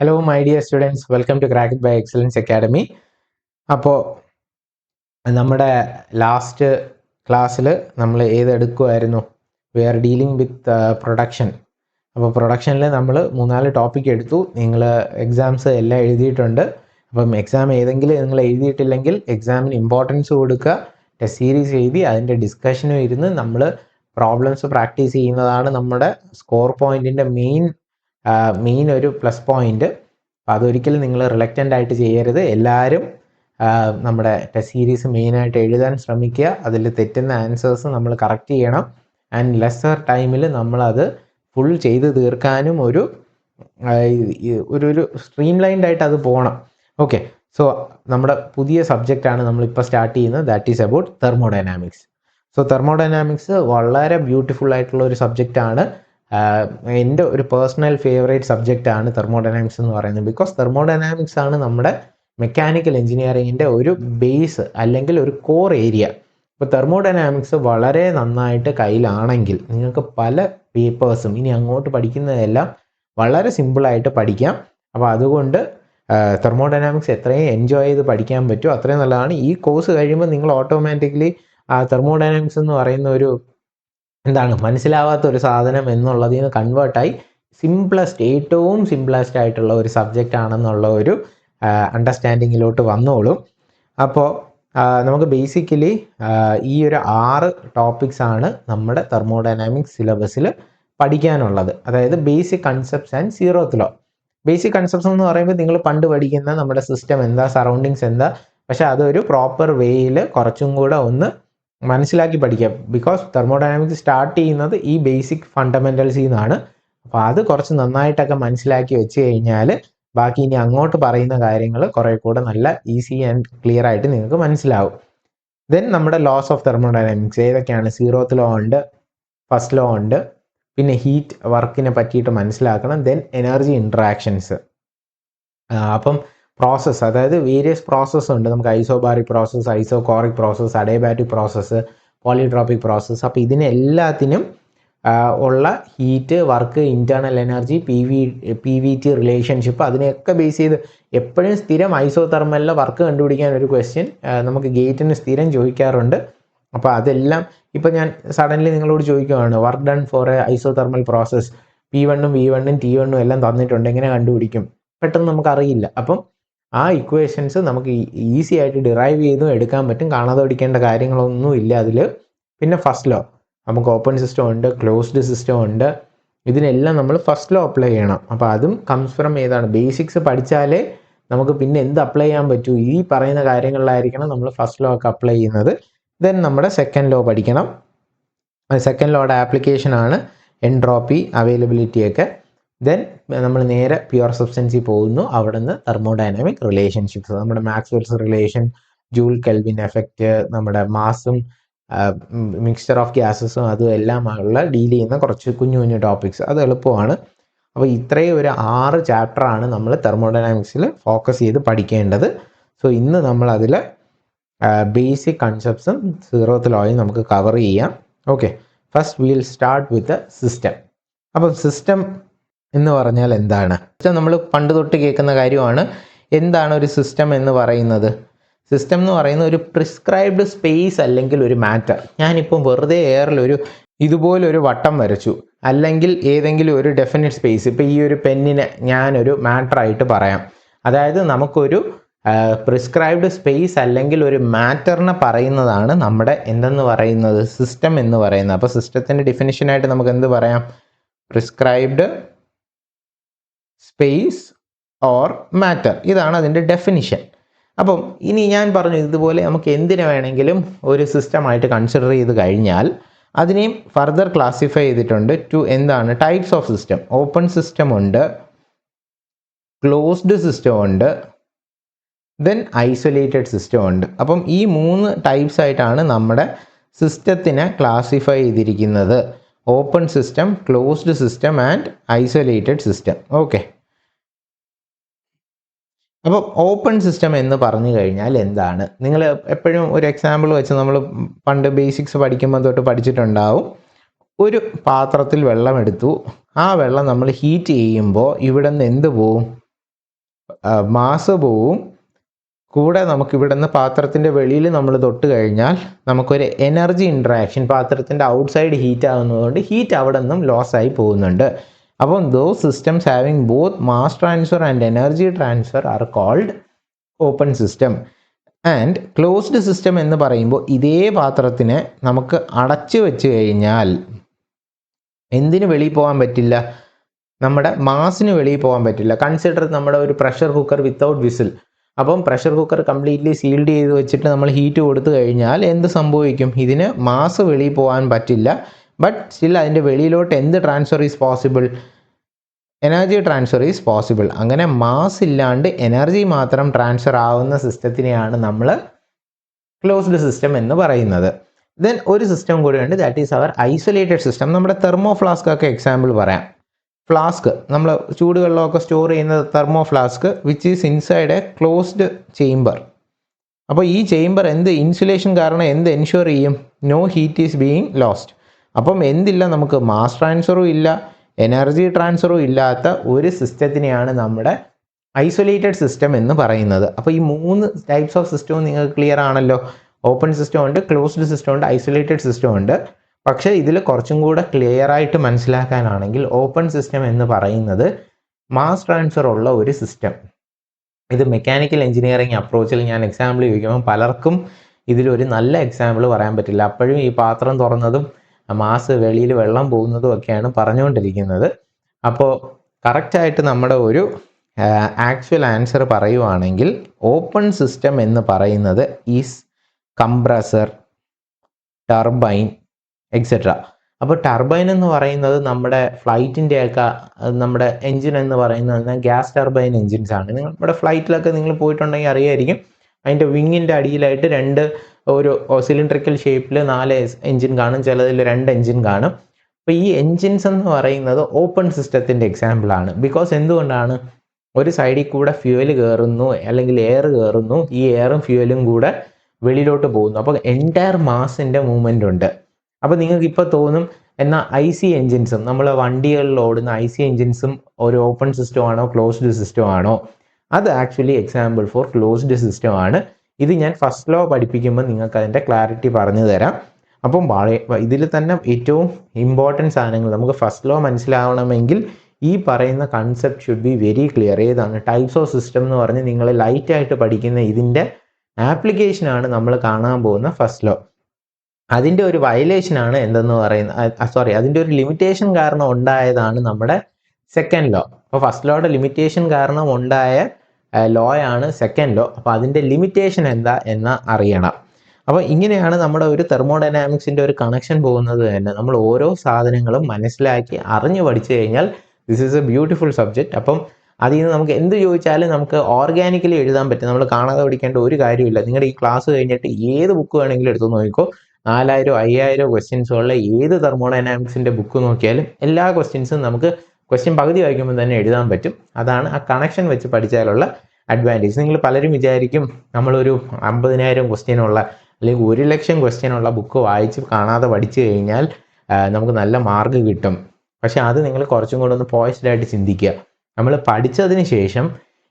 Hello, my dear students. Welcome to Crack It by Excellence Academy. അപ്പോൾ നമ്മുടെ last ക്ലാസ്സിൽ നമ്മൾ ഏതെടുക്കുമായിരുന്നു? We are dealing with production. അപ്പോൾ പ്രൊഡക്ഷനിൽ നമ്മൾ 3-4 ടോപ്പിക് എടുത്തു. നിങ്ങൾ എക്സാംസ് എല്ലാം എഴുതിയിട്ടുണ്ട്. അപ്പം എക്സാം ഏതെങ്കിലും നിങ്ങൾ എഴുതിയിട്ടില്ലെങ്കിൽ എക്സാമിന് ഇമ്പോർട്ടൻസ് കൊടുക്കുക. ടെസ്റ്റ് സീരീസ് എഴുതി അതിൻ്റെ ഡിസ്കഷനും ഇരുന്ന് നമ്മൾ പ്രോബ്ലംസ് പ്രാക്ടീസ് ചെയ്യുന്നതാണ് നമ്മുടെ സ്കോർ പോയിൻറ്റിൻ്റെ മെയിൻ ഒരു പ്ലസ് പോയിന്റ്. അപ്പോൾ അതൊരിക്കലും നിങ്ങൾ റിലക്റ്റൻ്റ് ആയിട്ട് ചെയ്യരുത്. എല്ലാവരും നമ്മുടെ ടെസ്റ്റ് സീരീസ് മെയിനായിട്ട് എഴുതാൻ ശ്രമിക്കുക. അതിൽ തെറ്റുന്ന ആൻസേഴ്സ് നമ്മൾ കറക്റ്റ് ചെയ്യണം. ആൻഡ് ലെസ്സർ ടൈമിൽ നമ്മളത് ഫുൾ ചെയ്ത് തീർക്കാനും ഒരു സ്ട്രീം ലൈൻഡ് ആയിട്ട് അത് പോകണം. ഓക്കെ, സോ നമ്മുടെ പുതിയ സബ്ജക്റ്റാണ് നമ്മളിപ്പോൾ സ്റ്റാർട്ട് ചെയ്യുന്നത്. That is about thermodynamics. So thermodynamics വളരെ ബ്യൂട്ടിഫുൾ ആയിട്ടുള്ള ഒരു സബ്ജക്റ്റാണ്. എൻ്റെ ഒരു പേഴ്സണൽ ഫേവറേറ്റ് സബ്ജക്റ്റാണ് തെർമോഡൈനാമിക്സ് എന്ന് പറയുന്നത്. ബിക്കോസ് തെർമോഡൈനാമിക്സ് ആണ് നമ്മുടെ മെക്കാനിക്കൽ എഞ്ചിനീയറിങ്ങിൻ്റെ ഒരു ബേസ് അല്ലെങ്കിൽ ഒരു കോർ ഏരിയ. ഇപ്പോൾ തെർമോഡൈനാമിക്സ് വളരെ നന്നായിട്ട് കയ്യിലാണെങ്കിൽ നിങ്ങൾക്ക് പല പേപ്പേഴ്സും ഇനി അങ്ങോട്ട് പഠിക്കുന്നതെല്ലാം വളരെ സിമ്പിളായിട്ട് പഠിക്കാം. അപ്പോൾ അതുകൊണ്ട് തെർമോഡൈനാമിക്സ് എത്രയും എൻജോയ് ചെയ്ത് പഠിക്കാൻ പറ്റും അത്രയും നല്ലതാണ്. ഈ കോഴ്സ് കഴിയുമ്പോൾ നിങ്ങൾ ഓട്ടോമാറ്റിക്കലി തെർമോഡൈനാമിക്സ് എന്ന് പറയുന്ന ഒരു മനസ്സിലാവാത്ത ഒരു സാധനം എന്നുള്ളതിൽ നിന്ന് കൺവേർട്ടായി ഏറ്റവും സിംപ്ലസ്റ്റ് ആയിട്ടുള്ള ഒരു സബ്ജക്റ്റ് ആണെന്നുള്ള ഒരു അണ്ടർസ്റ്റാൻഡിങ്ങിലോട്ട് വന്നോളും. അപ്പോൾ നമുക്ക് ബേസിക്കലി ഈ ഒരു 6 ടോപ്പിക്സ് ആണ് നമ്മുടെ തെർമോഡൈനാമിക്സ് സിലബസിൽ പഠിക്കാനുള്ളത്. അതായത് basic concepts and zeroth law. Basic concepts എന്ന് പറയുമ്പോൾ നിങ്ങൾ പണ്ട് പഠിക്കുന്ന നമ്മുടെ സിസ്റ്റം എന്താ, സറൗണ്ടിങ്സ് എന്താ, പക്ഷെ അതൊരു പ്രോപ്പർ വേയിൽ കുറച്ചും കൂടെ ഒന്ന് മനസ്സിലാക്കി പഠിക്കാം. ബിക്കോസ് തെർമോഡൈനാമിക്സ് സ്റ്റാർട്ട് ചെയ്യുന്നത് ഈ ബേസിക് ഫണ്ടമെൻ്റൽസിൽ നിന്നാണ്. അപ്പോൾ അത് കുറച്ച് നന്നായിട്ടൊക്കെ മനസ്സിലാക്കി വെച്ച് കഴിഞ്ഞാൽ ബാക്കി ഇനി അങ്ങോട്ട് പറയുന്ന കാര്യങ്ങൾ കുറേ കൂടെ നല്ല ഈസി ആൻഡ് ക്ലിയർ ആയിട്ട് നിങ്ങൾക്ക് മനസ്സിലാവും. ദെൻ നമ്മുടെ ലോസ് ഓഫ് തെർമോഡൈനാമിക്സ് ഏതൊക്കെയാണ്? സീറോത്ത് ലോ ഉണ്ട്, ഫസ്റ്റ് ലോ ഉണ്ട്, പിന്നെ ഹീറ്റ് വർക്കിനെ പറ്റിയിട്ട് മനസ്സിലാക്കണം. Then energy interactions. അപ്പം പ്രോസസ്സ്, അതായത് വേരിയസ് പ്രോസസ്സ് ഉണ്ട്. നമുക്ക് isobaric process, isochoric process, adiabatic process, polytropic process. അപ്പോൾ ഇതിനെല്ലാത്തിനും ഉള്ള heat, work, internal energy, P V T relationship, അതിനെയൊക്കെ ബേസ് ചെയ്ത് എപ്പോഴും സ്ഥിരം ഐസോതെർമലിലെ വർക്ക് കണ്ടുപിടിക്കാൻ ഒരു ക്വസ്റ്റ്യൻ നമുക്ക് ഗേറ്റിന് സ്ഥിരം ചോദിക്കാറുണ്ട്. അപ്പോൾ അതെല്ലാം ഇപ്പോൾ ഞാൻ സഡൻലി നിങ്ങളോട് ചോദിക്കുകയാണ്, work done for a isothermal process, P1ഉം V1ഉം T1ഉം എല്ലാം തന്നിട്ടുണ്ട്, എങ്ങനെ കണ്ടുപിടിക്കും? പെട്ടെന്ന് നമുക്കറിയില്ല. അപ്പം ആ ഇക്വേഷൻസ് നമുക്ക് ഈസി ആയിട്ട് ഡിറൈവ് ചെയ്തും എടുക്കാൻ പറ്റും. കാണാതെ പഠിക്കേണ്ട കാര്യങ്ങളൊന്നും ഇല്ല അതിൽ. പിന്നെ ഫസ്റ്റ് ലോ, നമുക്ക് ഓപ്പൺ സിസ്റ്റം ഉണ്ട്, ക്ലോസ്ഡ് സിസ്റ്റം ഉണ്ട്. ഇതിനെല്ലാം നമ്മൾ ഫസ്റ്റ് ലോ അപ്ലൈ ചെയ്യണം. അപ്പോൾ അതും കംസ് ഫ്രം ഏതാണ്? ബേസിക്സ് പഠിച്ചാലേ നമുക്ക് പിന്നെ എന്ത് അപ്ലൈ ചെയ്യാൻ പറ്റൂ. ഈ പറയുന്ന കാര്യങ്ങളിലായിരിക്കണം നമ്മൾ ഫസ്റ്റ് ലോ ഒക്കെ അപ്ലൈ ചെയ്യുന്നത്. ദെൻ നമ്മുടെ സെക്കൻഡ് ലോ പഠിക്കണം. സെക്കൻഡ് ലോയുടെ ആപ്ലിക്കേഷനാണ് എൻട്രോപ്പി, അവൈലബിലിറ്റി ഒക്കെ. ദെൻ നമ്മൾ നേരെ പ്യുവർ സബ്സ്റ്റൻസിൽ പോകുന്നു. അവിടെ നിന്ന് തെർമോഡൈനാമിക് റിലേഷൻഷിപ്സ്, നമ്മുടെ Maxwell's relation, joule kelvin effect, നമ്മുടെ മാസും മിക്സ്ചർ ഓഫ് ഗ്യാസസും അതും എല്ലാം ഉള്ള ഡീൽ ചെയ്യുന്ന കുറച്ച് കുഞ്ഞു ടോപ്പിക്സ്. അത് എളുപ്പമാണ്. അപ്പോൾ ഇത്രയും ഒരു 6 ചാപ്റ്ററാണ് നമ്മൾ തെർമോഡൈനാമിക്സിൽ ഫോക്കസ് ചെയ്ത് പഠിക്കേണ്ടത്. സോ ഇന്ന് നമ്മൾ അതിൽ ബേസിക് കൺസെപ്റ്റ്സും സീറോത്ത് ലോയും നമുക്ക് കവർ ചെയ്യാം. Okay, first will start with system. അപ്പം സിസ്റ്റം എന്ന് പറഞ്ഞാൽ എന്താണ്? നമ്മൾ പണ്ട് തൊട്ട് കേൾക്കുന്ന കാര്യമാണ്. എന്താണ് ഒരു സിസ്റ്റം എന്ന് പറയുന്നത്? സിസ്റ്റം എന്ന് പറയുന്ന ഒരു പ്രിസ്ക്രൈബ്ഡ് സ്പേസ് അല്ലെങ്കിൽ ഒരു മാറ്റർ. ഞാനിപ്പം വെറുതെ എയറിൽ ഇതുപോലൊരു വട്ടം വരച്ചു, അല്ലെങ്കിൽ ഏതെങ്കിലും ഒരു ഡെഫിനിറ്റ് സ്പേസ്. ഇപ്പോൾ ഈ ഒരു പെന്നിനെ ഞാനൊരു മാറ്ററായിട്ട് പറയാം. അതായത് നമുക്കൊരു പ്രിസ്ക്രൈബ്ഡ് സ്പേസ് അല്ലെങ്കിൽ ഒരു മാറ്ററിനെ പറയുന്നതാണ് നമ്മുടെ എന്തെന്ന് പറയുന്നത്? സിസ്റ്റം എന്ന് പറയുന്നത്. അപ്പോൾ സിസ്റ്റത്തിൻ്റെ ഡിഫിനിഷനായിട്ട് നമുക്ക് എന്ത് പറയാം? Prescribed space or matter. ഇതാണ് അതിൻ്റെ ഡെഫിനിഷൻ. അപ്പം ഇനി ഞാൻ പറഞ്ഞു, ഇതുപോലെ നമുക്ക് എന്തിനു വേണമെങ്കിലും ഒരു സിസ്റ്റമായിട്ട് കൺസിഡർ ചെയ്ത് കഴിഞ്ഞാൽ അതിനെയും ഫർദർ ക്ലാസിഫൈ ചെയ്തിട്ടുണ്ട് ടു എന്താണ്? Types of system. Open system ഉണ്ട്, ക്ലോസ്ഡ് സിസ്റ്റം ഉണ്ട്, ദെൻ ഐസൊലേറ്റഡ് സിസ്റ്റം ഉണ്ട്. അപ്പം ഈ 3 ടൈപ്സ് ആയിട്ടാണ് നമ്മുടെ സിസ്റ്റത്തിനെ ക്ലാസിഫൈ ചെയ്തിരിക്കുന്നത്. Open system, closed system and isolated system. Okay, അപ്പം ഓപ്പൺ സിസ്റ്റം എന്ന് പറഞ്ഞു കഴിഞ്ഞാൽ എന്താണ്? നിങ്ങൾ എപ്പോഴും ഒരു എക്സാമ്പിൾ വെച്ച് നമ്മൾ പണ്ട് ബേസിക്സ് പഠിക്കുമ്പോൾ തൊട്ട് പഠിച്ചിട്ടുണ്ടാവും. ഒരു പാത്രത്തിൽ വെള്ളം എടുത്തു, ആ വെള്ളം നമ്മൾ ഹീറ്റ് ചെയ്യുമ്പോൾ ഇവിടെ നിന്ന് എന്ത് പോവും? മാസ് പോവും, കൂടെ നമുക്ക് ഇവിടെ നിന്ന് പാത്രത്തിൻ്റെ വെളിയിൽ നമ്മൾ തൊട്ട് കഴിഞ്ഞാൽ നമുക്കൊരു എനർജി ഇൻട്രാക്ഷൻ, പാത്രത്തിൻ്റെ ഔട്ട്സൈഡ് ഹീറ്റ് ആകുന്നതുകൊണ്ട് ഹീറ്റ് അവിടെ നിന്നും ലോസ് ആയി പോകുന്നുണ്ട്. അപ്പം those systems having both mass transfer and energy transfer are called open system. And closed system എന്ന് പറയുമ്പോൾ ഇതേ പാത്രത്തിനെ നമുക്ക് അടച്ചു വെച്ച് കഴിഞ്ഞാൽ എന്തിന് വെളിയിൽ പോകാൻ പറ്റില്ല? നമ്മുടെ മാസിന് വെളിയിൽ പോകാൻ പറ്റില്ല. കൺസിഡർ നമ്മുടെ ഒരു പ്രഷർ കുക്കർ വിത്തൗട്ട് വിസിൽ. അപ്പം പ്രഷർ കുക്കർ കംപ്ലീറ്റ്ലി സീൽഡ് ചെയ്ത് വെച്ചിട്ട് നമ്മൾ ഹീറ്റ് കൊടുത്തു കഴിഞ്ഞാൽ എന്ത് സംഭവിക്കും? ഇതിന് മാസ് വെളിയിൽ പോകാൻ പറ്റില്ല. ബട്ട് സ്റ്റിൽ അതിൻ്റെ വെളിയിലോട്ട് എന്ത് transfer is possible? Energy transfer is possible. അങ്ങനെ മാസ് ഇല്ലാണ്ട് എനർജി മാത്രം ട്രാൻസ്ഫർ ആവുന്ന സിസ്റ്റത്തിനെയാണ് നമ്മൾ ക്ലോസ്ഡ് സിസ്റ്റം എന്ന് പറയുന്നത്. ദെൻ ഒരു സിസ്റ്റം കൂടിയുണ്ട്, that is our isolated system. നമ്മുടെ തെർമോ ഫ്ലാസ്ക് ഒക്കെ എക്സാമ്പിൾ പറയാം. ഫ്ലാസ്ക്, നമ്മൾ ചൂടുവെള്ളമൊക്കെ സ്റ്റോർ ചെയ്യുന്ന thermo flask which is inside a closed chamber. അപ്പോൾ ഈ ചേംബർ എന്ത് ഇൻസുലേഷൻ കാരണം എന്ത് എൻഷുർ ചെയ്യും? No heat is being lost. അപ്പം എന്തില്ല, നമുക്ക് മാസ് ട്രാൻസ്ഫറും ഇല്ല, എനർജി ട്രാൻസ്ഫറും ഇല്ലാത്ത ഒരു സിസ്റ്റത്തിനെയാണ് നമ്മുടെ ഐസൊലേറ്റഡ് സിസ്റ്റം എന്ന് പറയുന്നത്. അപ്പോൾ ഈ 3 ടൈപ്സ് ഓഫ് സിസ്റ്റവും നിങ്ങൾക്ക് ക്ലിയർ ആണല്ലോ. ഓപ്പൺ സിസ്റ്റം ഉണ്ട്, ക്ലോസ്ഡ് സിസ്റ്റം ഉണ്ട്, ഐസൊലേറ്റഡ് സിസ്റ്റം ഉണ്ട്. പക്ഷേ ഇതിൽ കുറച്ചും കൂടെ ക്ലിയർ ആയിട്ട് മനസ്സിലാക്കാനാണെങ്കിൽ ഓപ്പൺ സിസ്റ്റം എന്ന് പറയുന്നത് മാസ് ട്രാൻസ്ഫർ ഉള്ള ഒരു സിസ്റ്റം. ഇത് മെക്കാനിക്കൽ എഞ്ചിനീയറിംഗ് അപ്രോച്ചിൽ ഞാൻ എക്സാമ്പിൾ ചോദിക്കുമ്പോൾ പലർക്കും ഇതിലൊരു നല്ല എക്സാമ്പിൾ പറയാൻ പറ്റില്ല. അപ്പോഴും ഈ പാത്രം തുറന്നതും മാസ് വെളിയിൽ വെള്ളം പോകുന്നതും ഒക്കെയാണ് പറഞ്ഞുകൊണ്ടിരിക്കുന്നത്. അപ്പോൾ കറക്റ്റായിട്ട് നമ്മുടെ ഒരു ആക്ച്വൽ ആൻസർ പറയുവാണെങ്കിൽ ഓപ്പൺ സിസ്റ്റം എന്ന് പറയുന്നത് ഈസ് കംപ്രസർ, ടർബൈൻ എക്സെട്ര. അപ്പോൾ ടർബൈൻ എന്ന് പറയുന്നത് നമ്മുടെ ഫ്ലൈറ്റിൻ്റെയൊക്കെ നമ്മുടെ എൻജിൻ എന്ന് പറയുന്നത് ഗ്യാസ് ടർബൈൻ എൻജിൻസ് ആണ്. നമ്മുടെ ഫ്ലൈറ്റിലൊക്കെ നിങ്ങൾ പോയിട്ടുണ്ടെങ്കിൽ അറിയായിരിക്കും, അതിൻ്റെ വിങ്ങിൻ്റെ അടിയിലായിട്ട് 2 ഒരു സിലിണ്ടറിക്കൽ ഷേപ്പിൽ 4 എൻജിൻ കാണും, ചിലതിൽ 2 എൻജിൻ കാണും. അപ്പോൾ ഈ എൻജിൻസ് എന്ന് പറയുന്നത് ഓപ്പൺ സിസ്റ്റത്തിൻ്റെ എക്സാമ്പിളാണ്. ബിക്കോസ് എന്തുകൊണ്ടാണ്? ഒരു സൈഡിൽ കൂടെ ഫ്യൂവൽ കയറുന്നു അല്ലെങ്കിൽ എയർ കയറുന്നു, ഈ എയറും ഫ്യൂവലും കൂടെ വെളിയിലോട്ട് പോകുന്നു. അപ്പോൾ എൻറ്റയർ മാസിൻ്റെ മൂവ്മെൻ്റ് ഉണ്ട്. അപ്പോൾ നിങ്ങൾക്ക് ഇപ്പോൾ തോന്നും, എന്നാൽ IC എൻജിൻസും നമ്മൾ വണ്ടികളിൽ ഓടുന്ന IC എൻജിൻസും ഒരു ഓപ്പൺ സിസ്റ്റം ആണോ ക്ലോസ്ഡ് സിസ്റ്റം ആണോ? അത് actually example for closed system ആണ്. ഇത് ഞാൻ ഫസ്റ്റ് ലോ പഠിപ്പിക്കുമ്പോൾ നിങ്ങൾക്ക് അതിൻ്റെ ക്ലാരിറ്റി പറഞ്ഞു തരാം. അപ്പം ഇതിൽ തന്നെ ഏറ്റവും ഇമ്പോർട്ടൻറ്റ് സാധനങ്ങൾ നമുക്ക് ഫസ്റ്റ് ലോ മനസ്സിലാവണമെങ്കിൽ ഈ പറയുന്ന concept should be very clear. ഏതാണ് ടൈപ്സ് ഓഫ് സിസ്റ്റം എന്ന് പറഞ്ഞ് നിങ്ങൾ ലൈറ്റായിട്ട് പഠിക്കുന്ന ഇതിൻ്റെ ആപ്ലിക്കേഷനാണ് നമ്മൾ കാണാൻ പോകുന്ന ഫസ്റ്റ് ലോ. അതിൻ്റെ ഒരു വയലേഷനാണ് എന്തെന്ന് പറയുന്നത്, അതിൻ്റെ ഒരു ലിമിറ്റേഷൻ കാരണം ഉണ്ടായതാണ് നമ്മുടെ സെക്കൻഡ് ലോ. അപ്പോൾ ഫസ്റ്റ് ലോയുടെ ലിമിറ്റേഷൻ കാരണം ഉണ്ടായ ലോയാണ് സെക്കൻഡ് ലോ. അപ്പോൾ അതിൻ്റെ ലിമിറ്റേഷൻ എന്താ എന്ന് അറിയണം. അപ്പോൾ ഇങ്ങനെയാണ് നമ്മുടെ ഒരു തെർമോഡൈനാമിക്സിൻ്റെ ഒരു കണക്ഷൻ പോകുന്നത് തന്നെ. നമ്മൾ ഓരോ സാധനങ്ങളും മനസ്സിലാക്കി അറിഞ്ഞ് പഠിച്ചു കഴിഞ്ഞാൽ this is A beautiful subject. അപ്പം അതിൽ നിന്ന് നമുക്ക് എന്ത് ചോദിച്ചാലും നമുക്ക് ഓർഗാനിക്കലി എഴുതാൻ പറ്റും. നമ്മൾ കാണാതെ പഠിക്കേണ്ട ഒരു കാര്യമില്ല. നിങ്ങളുടെ ഈ ക്ലാസ് കഴിഞ്ഞിട്ട് ഏത് ബുക്ക് വേണമെങ്കിലും എടുത്ത് നോക്കിക്കോ, 4000 5000 ക്വസ്റ്റ്യൻസുള്ള ഏത് തെർമോഡൈനാമിക്സിൻ്റെ ബുക്ക് നോക്കിയാലും എല്ലാ ക്വസ്റ്റ്യൻസും നമുക്ക് ക്വസ്റ്റ്യൻ പകുതി വായിക്കുമ്പോൾ തന്നെ എഴുതാൻ പറ്റും. അതാണ് ആ കണക്ഷൻ വെച്ച് പഠിച്ചാലുള്ള അഡ്വാൻറ്റേജ്. നിങ്ങൾ പലരും വിചാരിക്കും നമ്മളൊരു 50,000 ക്വസ്റ്റ്യനുള്ള അല്ലെങ്കിൽ 1,00,000 ക്വസ്റ്റ്യനുള്ള ബുക്ക് വായിച്ച് കാണാതെ പഠിച്ചു കഴിഞ്ഞാൽ നമുക്ക് നല്ല മാർക്ക് കിട്ടും. പക്ഷെ അത് നിങ്ങൾ കുറച്ചും കൂടെ ഒന്ന് പോയിസ്ഡായിട്ട് ചിന്തിക്കുക. നമ്മൾ പഠിച്ചതിന് ശേഷം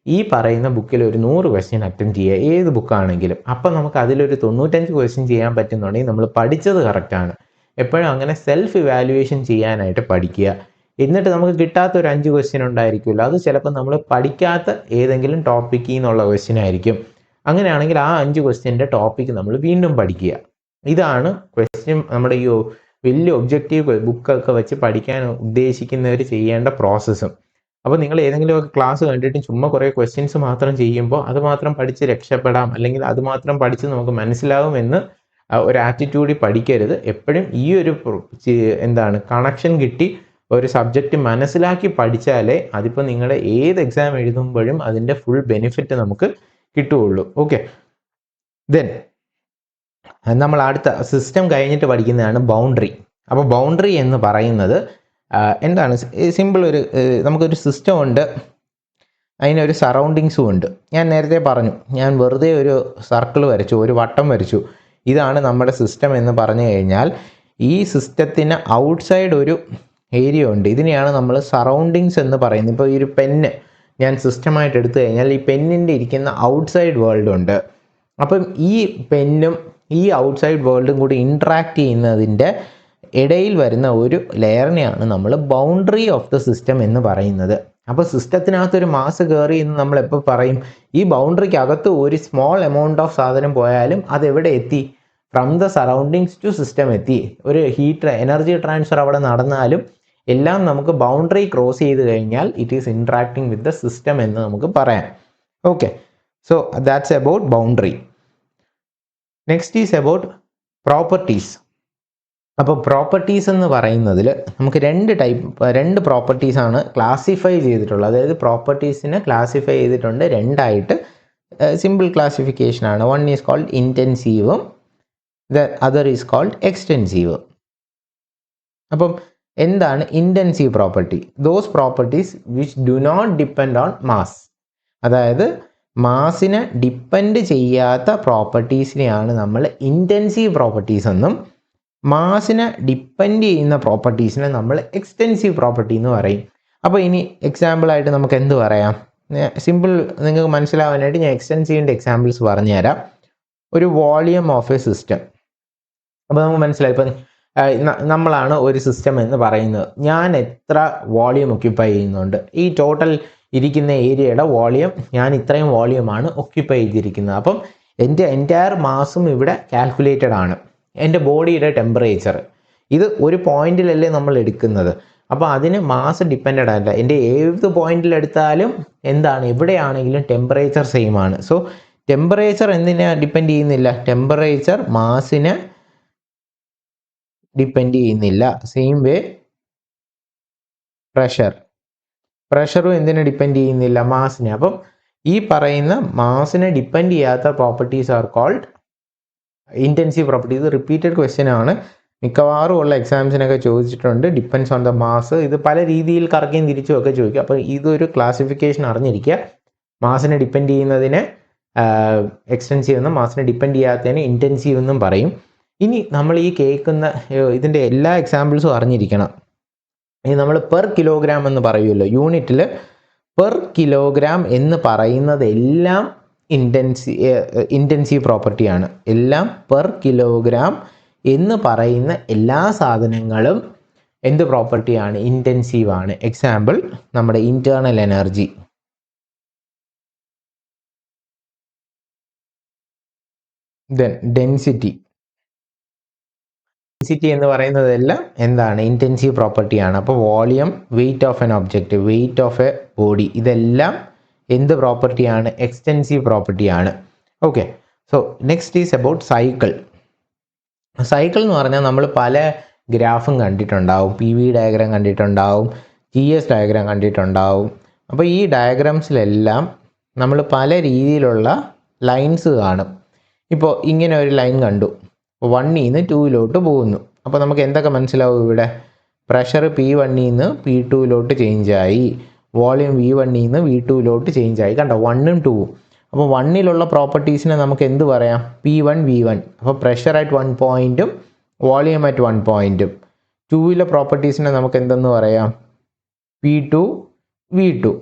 ഈ പറയുന്ന ബുക്കിൽ ഒരു 100 ക്വസ്റ്റ്യൻ അറ്റൻഡ് ചെയ്യുക, ഏത് ബുക്കാണെങ്കിലും. അപ്പം നമുക്ക് അതിലൊരു 95 ക്വസ്റ്റ്യൻ ചെയ്യാൻ പറ്റുന്നുണ്ടെങ്കിൽ നമ്മൾ പഠിച്ചത് കറക്റ്റാണ്. എപ്പോഴും അങ്ങനെ സെൽഫ് ഇവാലുവേഷൻ ചെയ്യാനായിട്ട് പഠിക്കുക. എന്നിട്ട് നമുക്ക് കിട്ടാത്ത ഒരു 5 ക്വസ്റ്റ്യൻ ഉണ്ടായിരിക്കുമല്ലോ, അത് ചിലപ്പോൾ നമ്മൾ പഠിക്കാത്ത ഏതെങ്കിലും ടോപ്പിക്കിൽ നിന്നുള്ള ക്വസ്റ്റ്യൻ ആയിരിക്കും. അങ്ങനെയാണെങ്കിൽ ആ 5 ക്വസ്റ്റ്യൻ്റെ ടോപ്പിക്ക് നമ്മൾ വീണ്ടും പഠിക്കുക. ഇതാണ് ക്വസ്റ്റ്യൻ നമ്മുടെ ഈ വലിയ ഒബ്ജക്റ്റീവ് ബുക്കൊക്കെ വെച്ച് പഠിക്കാൻ ഉദ്ദേശിക്കുന്നവർ ചെയ്യേണ്ട പ്രോസസ്സും. അപ്പോൾ നിങ്ങൾ ഏതെങ്കിലുമൊക്കെ ക്ലാസ് കണ്ടിട്ട് ചുമ്മാ കുറേ ക്വസ്റ്റ്യൻസ് മാത്രം ചെയ്യുമ്പോൾ അത് മാത്രം പഠിച്ച് രക്ഷപ്പെടാം അല്ലെങ്കിൽ അത് മാത്രം പഠിച്ച് നമുക്ക് മനസ്സിലാവുമെന്ന് ഒരു ആറ്റിറ്റ്യൂഡിൽ പഠിക്കരുത്. എപ്പോഴും ഈ ഒരു കണക്ഷൻ കിട്ടി ഒരു സബ്ജക്റ്റ് മനസ്സിലാക്കി പഠിച്ചാലേ അതിപ്പോൾ നിങ്ങളുടെ ഏത് എക്സാം എഴുതുമ്പോഴും അതിൻ്റെ ഫുൾ ബെനിഫിറ്റ് നമുക്ക് കിട്ടുകയുള്ളൂ. ഓക്കെ, ദെൻ നമ്മൾ അടുത്ത സിസ്റ്റം കഴിഞ്ഞിട്ട് പഠിക്കുന്നതാണ് ബൗണ്ടറി. അപ്പോൾ ബൗണ്ടറി എന്ന് പറയുന്നത് എന്താണ്? സിമ്പിൾ നമുക്കൊരു സിസ്റ്റം ഉണ്ട്, അതിനൊരു സറൗണ്ടിങ്സും ഉണ്ട്. ഞാൻ നേരത്തെ പറഞ്ഞു, ഞാൻ വെറുതെ ഒരു സർക്കിൾ വരച്ചു, ഒരു വട്ടം വരച്ചു. ഇതാണ് നമ്മുടെ സിസ്റ്റം എന്ന് പറഞ്ഞു കഴിഞ്ഞാൽ ഈ സിസ്റ്റത്തിന് ഔട്ട്സൈഡ് ഒരു ഏരിയ ഉണ്ട്. ഇതിനെയാണ് നമ്മൾ സറൗണ്ടിങ്സ് എന്ന് പറയുന്നത്. ഇപ്പോൾ ഈ ഒരു പെന്ന് ഞാൻ സിസ്റ്റമായിട്ട് എടുത്തു കഴിഞ്ഞാൽ ഈ പെന്നിൻ്റെ ഇരിക്കുന്ന ഔട്ട്സൈഡ് വേൾഡ് ഉണ്ട്. അപ്പം ഈ പെന്നും ഈ ഔട്ട്സൈഡ് വേൾഡും കൂടി ഇൻട്രാക്ട് ചെയ്യുന്നതിൻ്റെ ഇടയിൽ വരുന്ന ഒരു ലെയറിനെയാണ് നമ്മൾ ബൗണ്ടറി ഓഫ് ദ സിസ്റ്റം എന്ന് പറയുന്നത്. അപ്പോൾ സിസ്റ്റത്തിനകത്തൊരു മാസ് കയറി എന്ന് നമ്മൾ എപ്പോൾ പറയും? ഈ ബൗണ്ടറിക്കകത്ത് ഒരു സ്മോൾ എമൗണ്ട് ഓഫ് സാധനം പോയാലും അതെവിടെ എത്തി? From the surroundings to system എത്തി. ഒരു എനർജി ട്രാൻസ്ഫർ അവിടെ നടന്നാലും എല്ലാം നമുക്ക് ബൗണ്ടറി ക്രോസ് ചെയ്ത് കഴിഞ്ഞാൽ it is interacting with the system എന്ന് നമുക്ക് പറയാം. Okay, so that's about boundary. Next is about properties. അപ്പോൾ പ്രോപ്പർട്ടീസ് എന്ന് പറയുന്നതിൽ നമുക്ക് രണ്ട് പ്രോപ്പർട്ടീസാണ് ക്ലാസിഫൈ ചെയ്തിട്ടുള്ളത്. അതായത് പ്രോപ്പർട്ടീസിനെ ക്ലാസിഫൈ ചെയ്തിട്ടുണ്ട് രണ്ടായിട്ട്. സിമ്പിൾ ക്ലാസിഫിക്കേഷനാണ്. വൺ ഈസ് കോൾഡ് ഇൻറ്റൻസീവും the other is called extensive. അപ്പം എന്താണ് intensive property? Those properties which do not depend on mass. അതായത് മാസിനെ ഡിപ്പെൻഡ് ചെയ്യാത്ത പ്രോപ്പർട്ടീസിനെയാണ് നമ്മൾ ഇൻറ്റൻസീവ് പ്രോപ്പർട്ടീസ് എന്നും, മാസിനെ ഡിപ്പെൻഡ് ചെയ്യുന്ന പ്രോപ്പർട്ടീസിനെ നമ്മൾ എക്സ്റ്റെൻസീവ് പ്രോപ്പർട്ടി എന്ന് പറയും. അപ്പോൾ ഇനി എക്സാമ്പിളായിട്ട് നമുക്ക് എന്ത് പറയാം? സിമ്പിൾ നിങ്ങൾക്ക് മനസ്സിലാവാനായിട്ട് ഞാൻ എക്സ്റ്റെൻസീവിൻ്റെ എക്സാമ്പിൾസ് പറഞ്ഞുതരാം. ഒരു വോളിയം ഓഫ് എ സിസ്റ്റം. അപ്പോൾ നമുക്ക് മനസ്സിലായി, ഇപ്പം നമ്മളാണ് ഒരു സിസ്റ്റം എന്ന് പറയുന്നത്. ഞാൻ എത്ര വോളിയം ഒക്യുപ്പൈ ചെയ്യുന്നുണ്ട്? ഈ ടോട്ടൽ ഇരിക്കുന്ന ഏരിയയുടെ വോളിയം, ഞാൻ ഇത്രയും വോളിയമാണ് ഒക്യുപ്പൈ ചെയ്തിരിക്കുന്നത്. അപ്പം എൻ്റെ എൻറ്റയർ മാസും ഇവിടെ കാൽക്കുലേറ്റഡ് ആണ്. എൻ്റെ ബോഡിയുടെ ടെമ്പറേച്ചർ ഇത് ഒരു പോയിന്റിലല്ലേ നമ്മൾ എടുക്കുന്നത്. അപ്പോൾ അതിന് മാസ് ഡിപ്പെൻഡഡ് അല്ല. എൻ്റെ ഏത് പോയിന്റിലെടുത്താലും എന്താണ്, എവിടെയാണെങ്കിലും ടെമ്പറേച്ചർ സെയിം ആണ്. സോ ടെമ്പറേച്ചർ എന്തിനെ ഡിപ്പെൻഡ് ചെയ്യുന്നില്ല? ടെമ്പറേച്ചർ മാസിനെ ഡിപ്പെൻഡ് ചെയ്യുന്നില്ല. സെയിം വേ പ്രഷറും എന്തിനെ ഡിപ്പെൻഡ് ചെയ്യുന്നില്ല? മാസിനെ. അപ്പം ഈ പറയുന്ന മാസിനെ ഡിപ്പെൻഡ് ചെയ്യാത്ത properties are called intensive property. ഇത് റിപ്പീറ്റഡ് ക്വസ്റ്റ്യൻ ആണ്, മിക്കവാറും ഉള്ള എക്സാംസിനൊക്കെ ചോദിച്ചിട്ടുണ്ട്. Depends on the mass. ഇത് പല രീതിയിൽ കറക്കുകയും തിരിച്ചും ഒക്കെ ചോദിക്കും. അപ്പോൾ ഇതൊരു ക്ലാസിഫിക്കേഷൻ അറിഞ്ഞിരിക്കുക. മാസിനെ ഡിപ്പെൻഡ് ചെയ്യുന്നതിനെ എക്സ്റ്റെൻസീവ് എന്നും മാസിനെ ഡിപ്പെൻഡ് ചെയ്യാത്തതിനെ ഇൻറ്റൻസീവ് എന്നും പറയും. ഇനി നമ്മൾ ഈ കേൾക്കുന്ന ഇതിൻ്റെ എല്ലാ എക്സാമ്പിൾസും അറിഞ്ഞിരിക്കണം. ഇനി നമ്മൾ പെർ കിലോഗ്രാം എന്ന് പറയുമല്ലോ, യൂണിറ്റിൽ പെർ കിലോഗ്രാം എന്ന് പറയുന്നത് എല്ലാം ഇൻറ്റൻസീവ് പ്രോപ്പർട്ടിയാണ്. എല്ലാം പെർ കിലോഗ്രാം എന്ന് പറയുന്ന എല്ലാ സാധനങ്ങളും എന്ത് പ്രോപ്പർട്ടിയാണ്? ഇൻറ്റൻസീവ് ആണ്. എക്സാമ്പിൾ നമ്മുടെ ഇൻറ്റേർണൽ എനർജി, ദെൻ ഡെൻസിറ്റി എന്ന് പറയുന്നതെല്ലാം എന്താണ്? ഇൻറ്റൻസീവ് പ്രോപ്പർട്ടിയാണ്. അപ്പോൾ volume, weight of N object, weight of A body, ഇതെല്ലാം എന്ത് പ്രോപ്പർട്ടിയാണ്? എക്സ്റ്റെൻസീവ് പ്രോപ്പർട്ടിയാണ്. Okay, so next is about cycle. Cycle എന്ന് പറഞ്ഞാൽ നമ്മൾ പല ഗ്രാഫും കണ്ടിട്ടുണ്ടാവും. PV ഡയഗ്രാം കണ്ടിട്ടുണ്ടാവും, GS ഡയഗ്രാം കണ്ടിട്ടുണ്ടാവും. അപ്പോൾ ഈ ഡയഗ്രാംസിലെല്ലാം നമ്മൾ പല രീതിയിലുള്ള ലൈൻസ് കാണും. ഇപ്പോൾ ഇങ്ങനെ ഒരു ലൈൻ കണ്ടു, 1 നിന്ന് 2 പോകുന്നു. അപ്പോൾ നമുക്ക് എന്തൊക്കെ മനസ്സിലാവും? ഇവിടെ പ്രഷർ P1 നിന്ന് P2 ചേഞ്ചായി, വോളിയം V1 നിന്ന് V2 ചേഞ്ചായി. കണ്ടോ, 1ഉം 2ഉം. അപ്പോൾ 1ലുള്ള പ്രോപ്പർട്ടീസിനെ നമുക്ക് എന്ത് പറയാം? P1 V1. അപ്പോൾ പ്രഷർ അറ്റ് 1 പോയിൻറ്റും വോളിയം അറ്റ് 1 പോയിൻറ്റും. 2ലെ പ്രോപ്പർട്ടീസിനെ നമുക്ക് എന്തെന്ന് പറയാം? P2 V2.